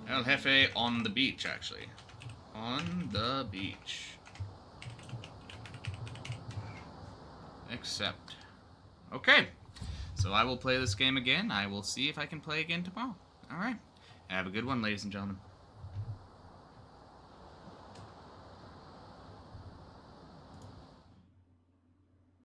El Jefe on the beach, actually. On the beach. Accept. Okay. So I will play this game again. I will see if I can play again tomorrow. Alright. Have a good one, ladies and gentlemen.